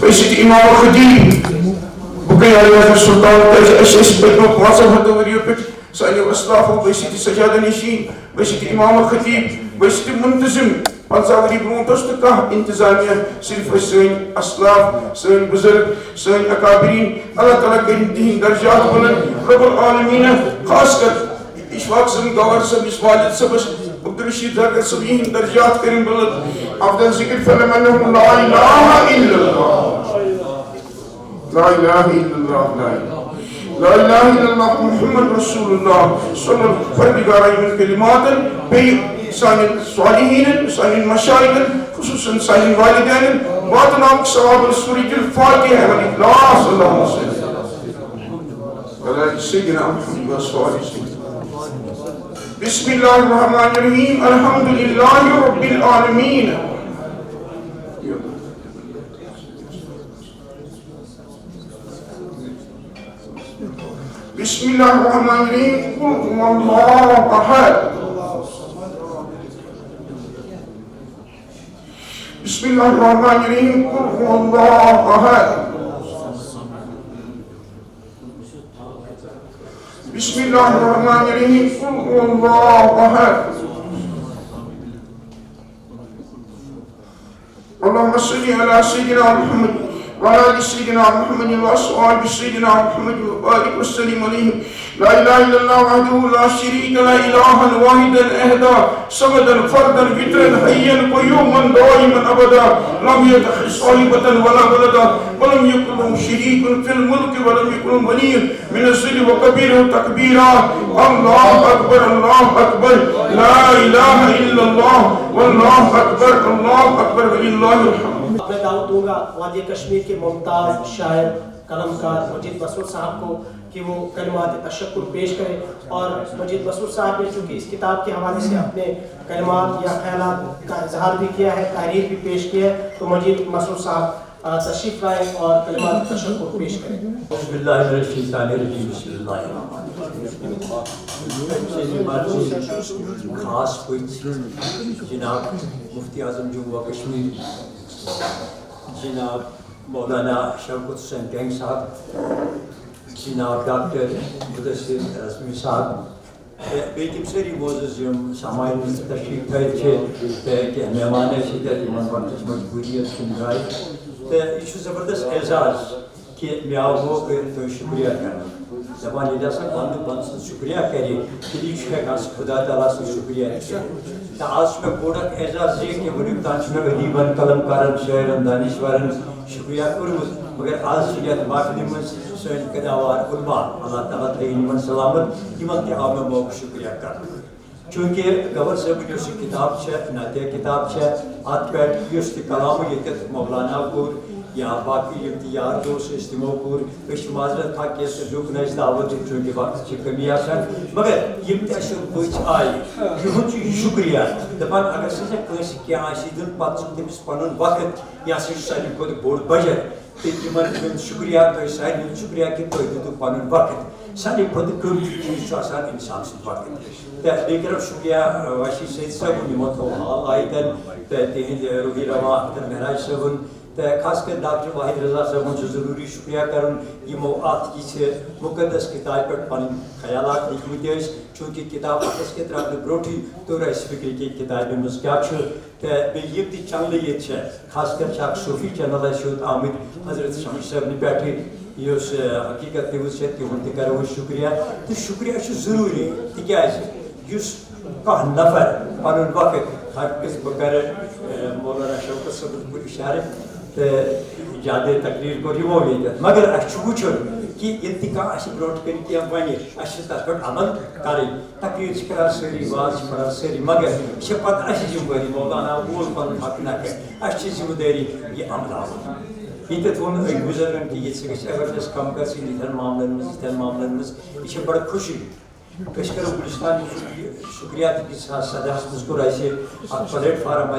Speaker 2: Basic Imam Khatib, Bukay Aliyah Sultan, SS Bedno Qasam Hadawariyo Pit, Sani Aslafu, Basic Sajada Nishin, Basic Imam Khatib, Basic Muntazim, Al-Zawari Bruntastka, Intizamiya, Sirif Sain Aslaf, Sain Buzurg, Sain Akabirin, Allah Ta'ala Karim Din Darjat Bulan, Rabbul Alamina, Khaskar, Ishwaq Sam Gawar Sab, Iswajid Sabas, Abdurrashid Dargar Sabihin Darjat Karim Bulan, Afdal Zikr Falamanahum La ilaha illallah. La ilaha illallah, la ilaha illallah, Muhammad Rasulullah, sallallahu fardigara min kalimatan, bey sanin salihinin, sanin mashayikhin, khususan sanin walidainin, batanam sawab al-surijil fatiha wal ikhlas, Allahumma salli ala sayyidina Muhammad wa sallallahu. Bismillahirrahmanirrahim, alhamdulillahi rabbil alamin. Bismillahirrahmanirrahim. Qul huwallahu ahad. Bismillahirrahmanirrahim. Qul huwallahu ahad. Bismillahirrahmanirrahim. Qul huwallahu ahad. Allahumma salli ala sayyidina Muhammad وعلى آل سيدنا محمد وأصحاب سيدنا محمد وبارك وسلم عليهم. لا إله إلا الله وحده لا شريك له إلها واحدا أحدا صمدا فردا وترا حيا قيوما دائما أبدا لم يتخذ صاحبة ولا ولدا ولم يكن له شريك في الملك ولم يكن له ولي من الذل وكبيره تكبيرا. الله أكبر الله أكبر لا إله إلا الله والله أكبر الله أكبر ولله الحمد.
Speaker 1: میں دعوت دوں گا وادی کشمیر کے ممتاز شاعر قلمکار مجید مسعود صاحب کو کہ وہ کلمات تشکر پیش کریں، اور مجید مسعود صاحب نے چونکہ اس کتاب کے حوالے سے اپنے کلمات یا خیالات کا اظہار بھی کیا ہے، تحریر بھی پیش کی ہے، تو مجید مسعود صاحب تشریف لائیں اور کلمات تشکر پیش کریں۔
Speaker 5: بسم اللہ الرحمن الرحیم، بسم اللہ خاص کوئی جناب مفتی اعظم جموں و کشمیر جناب مولانا شوکت حسین گنگ صاحب، جناب ڈاکٹر مدثر رزمی صاحب، بیٚیہِ تِم سٲری معزز یِم سامعیٖن تشریٖف تھٲوِتھ چھِ تہٕ کینٛہہ مہمان ٲسۍ ییٚتٮ۪تھ یِمن پنٕنِس مجبوٗری ٲس کُنہِ جایہِ، تہٕ یہِ چھُ زبردست اعزاز کہ مےٚ آو موقعہٕ تۄہہِ شُکریہ کرنُک۔ دپان ییٚلہِ ہسا بنٛدٕ بنٛد سٕنٛز شُکریہ کرِ تیٚلی چھُ ہٮ۪کان سُہ خۄدا تعالیٰ سٕنٛز شُکریہ کٔرِتھ۔ تہٕ آز چھُ مےٚ بوٚڑ اکھ اعزاز یہِ کہِ وٕنیُک تام چھُ مےٚ ادیٖبن قلمکارن شٲعرن دانشورن شُکریہ کوٚرمُت، مگر آز چھِ یتھ محفلہِ منٛز سٲنۍ قداوار علما، اللہ تعالیٰ تھٲیِن یِمن سلامت، یِمن تہِ آو مےٚ موقعہٕ شُکریہ کرنُک۔ چوٗنٛکہِ گور صٲبٕنۍ یۄس یہِ کِتاب چھےٚ نعتِ کِتاب چھےٚ، اتھ پٮ۪ٹھ یُس تہِ کلامہٕ ییٚتٮ۪تھ مولانا کوٚر یا باقٕے یِم تہِ یار دوس ٲسۍ تِمو کوٚر، أسۍ چھِ معذرت خواہ کینٛژھِ لُکھ نہٕ اَسہِ دعوت دِتھ چوٗنٛکہِ وقتٕچ چھِ کٔمی آسان، مگر یِم تہِ اَسہِ بٔتھۍ آیہِ یِہُنٛد چھُ یہِ شُکریہ دپان اگر سا کٲنٛسہِ کینٛہہ آسہِ دیُن پتہٕ چھُ تٔمِس پنُن وقت یہِ ہسا چھُ ساروی کھۄتہٕ بوٚڑ بجٹ، تہٕ یِمن ہُنٛد شُکریہ تۄہہِ سارنٕے ہُنٛد شُکریہ کہِ تۄہہِ دیُتوٕ پنُن وقت، ساروی کھۄتہٕ قۭمتی چیٖز چھُ آسان اِنسان سُنٛد وقت۔ تہٕ بیٚیہِ کَرو شُکریہ واشی سید صٲبُن یِمو تھوٚو حال آیتن، تہٕ تِہنٛدِ روحی روا اختر مہراج صٲبُن، تہٕ خاص کر ڈاکٹر واحد رضا صٲبُن چھُ ضروٗری شُکریہ کرُن یِمو اَتھ یِژھِ مُقدس کِتابہِ پٮ۪ٹھ پنٕنۍ خیالات لیکھمٕتۍ ٲسۍ، چوٗنٛکہِ کِتاب اَتھس کٮ۪تھ ترٛاونہٕ برٛونٛٹھٕے توٚر اَسہِ فِکرِ کہِ کِتابہِ منٛز کیٛاہ چھُ، تہٕ بیٚیہِ یِم تہِ چنلہٕ ییٚتہِ چھےٚ خاص کر چھِ اکھ صوٗفی چنل اَسہِ یوٚت آمٕتۍ حضرت شمش صٲبنہِ پٮ۪ٹھٕ یُس حقیٖقت نِوٕز چھےٚ تِہُنٛد تہِ کرو أسۍ شُکریہ، تہٕ شُکریہ چھُ ضروٗری تِکیٛازِ یُس کانٛہہ نفر پنُن وقت ہرگز بہٕ کرٕ مولانا شوکت صٲبَس کوٚر اِشارٕ تہٕ زیادٕ تقریر کوٚر یِمو ییٚتٮ۪تھ، مگر اَسہِ چھُ وٕچھُن کہِ ییٚلہِ تہِ کانٛہہ اَسہِ برونٛٹھ کَنہِ کینٛہہ وَنہِ اَسہِ چھِ تَتھ پٮ۪ٹھ عمل کَرٕنۍ۔ تقریٖر چھِ کران سٲری، واز چھِ پَران سٲری، مگر یہِ چھِ پَتہٕ اَسہِ ذِمہٕ وٲری مولانا وول پَنُن حق نَکھٕ، اَسہِ چھِ ذِمہٕ دٲری یہِ عملاوُن۔ ییٚتٮ۪تھ ووٚن أکۍ بُزرگن کہِ ییٚتہِ سا گژھِ ایویرنیس کَم گژھٕنۍ یِتھٮ۪ن معاملن منٛز یِتھٮ۪ن معاملن منٛز، یہِ چھِ بَڑٕ خوشی۔ أسۍ کَرو گُلِستان
Speaker 15: شکریہ کہ صدر مذکور ایسے پلیٹ فارم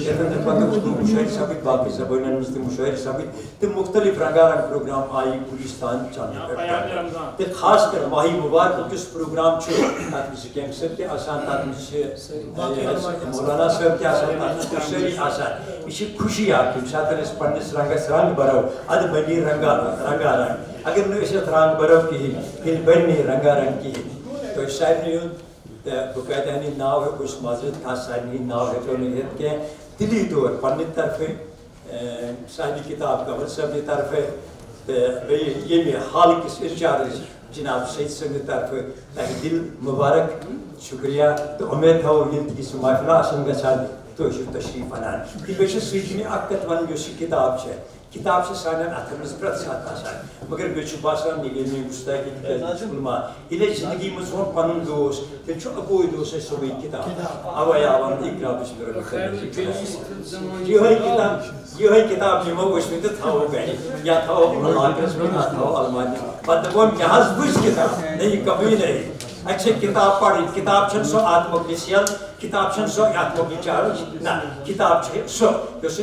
Speaker 15: مشاہر ثابت باقی زبان مز مشاہر ثابت تو مختلف رنگا رنگ پروگرام آئی گلستان چاند تو خاص کر ماہی مبارک کس پروگرام کیمپ صاحب تہ آسان تک مولانا صاحب تہ آسان ساری آسان یہ خوشی اخ یم سات پنس رنگس رنگ برو اد بنی رنگا رنگ اگر نت رنگ برو کہین تیل بنی رنگا رنگ کہین تو سارے باقاعدہ ناو ہوں معذرت خاص سارے ناو ہوں نت کی دلی طور پنہ طرف ساری کتاب قمر صاحب طرف یم حال کس ارشاد جناب سید سند طرف تہ دل مبارک شکریہ تو امید تھو یہ محفل آسان گھان تو تشریف انان یہ سیٹھی اک کت ون اس کتاب ہے کتاب سے سان اتن مز پریت سات آسان مگر بیچ باسان یہ میں گستاخی علما یل زندگی مز وہ پن دوست تیل اکوئی دوست سوئی کتاب اوے آوان اقرا بسم یہ کتاب نمو وشم تو تھو گھر یا تھو لاکرس میں تھو الماری پتہ دپم یہ حظ بج کتاب نہیں کبھی نہیں اچھے کتاب پڑھی کتاب چھن سو آتمک نسیل کتاب چھن سو آتمک چارج نا کتاب چھ سو یس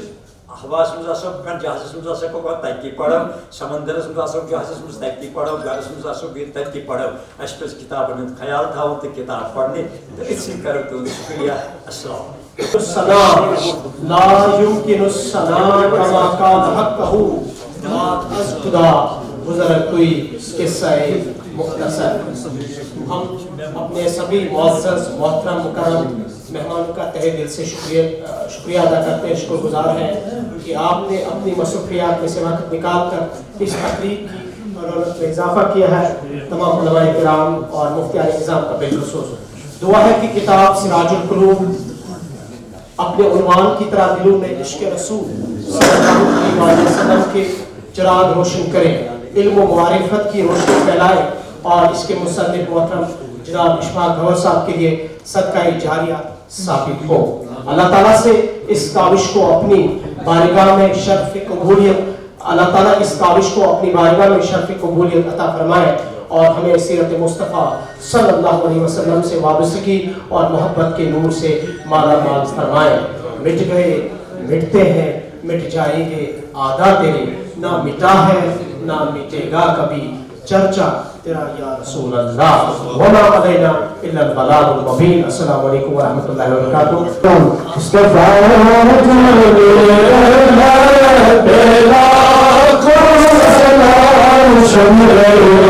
Speaker 15: ہواس مز آسو جہازس مز آسو تتی پڑھو سمندرس مز آسو جہازس مز تتی پڑھو گرس مز آسو تتی پڑھو اس پہ کتابن ہند خیال تھاؤ تو کتاب پڑھنے تو اسی کرو تو شکریہ السلام
Speaker 3: السلام لا يمكن السلام كما كان حقه بات از خدا گزر کوئی قصہ مختصر ہم اپنے سبھی معزز محترم مکرم مہمانوں کا تہہ دل سے شکریہ ادا کرتے ہیں شکر گزار ہیں کہ آپ نے اپنی مصروفیات میں سے وقت نکال کر اس تقریب کی رونق میں اضافہ کیا ہے تمام علماء کرام اور مفتیان نظام کا بالخصوص دعا ہے کہ کتاب سراج القلوب اپنے عنوان کی طرح دلوں میں عشق رسول صلی اللہ علیہ وسلم کے چراغ روشن کرے علم و معرفت کی روشنی پھیلائے اور اس کے مصنف محترم جناب اشفاق گھور صاحب کے لیے صدقہ جاریہ ثابت ہو اللہ تعالیٰ سے اس کاوش کو اپنی بارگاہ میں شرف قبولیت اللہ تعالیٰ اس کاوش کو اپنی بارگاہ میں شرف قبولیت عطا فرمائے اور ہمیں سیرت مصطفیٰ صلی اللہ علیہ وسلم سے وابستگی اور محبت کے نور سے مالا مال فرمائے مٹ گئے مٹتے ہیں مٹ جائیں گے آدھا تیرے نہ مٹا ہے نہ مٹے گا کبھی چرچا تیرا یا رسول اللہ وما علینا الا البلاغ المبین السلام علیکم ورحمۃ اللہ وبرکاتہ
Speaker 2: Bye.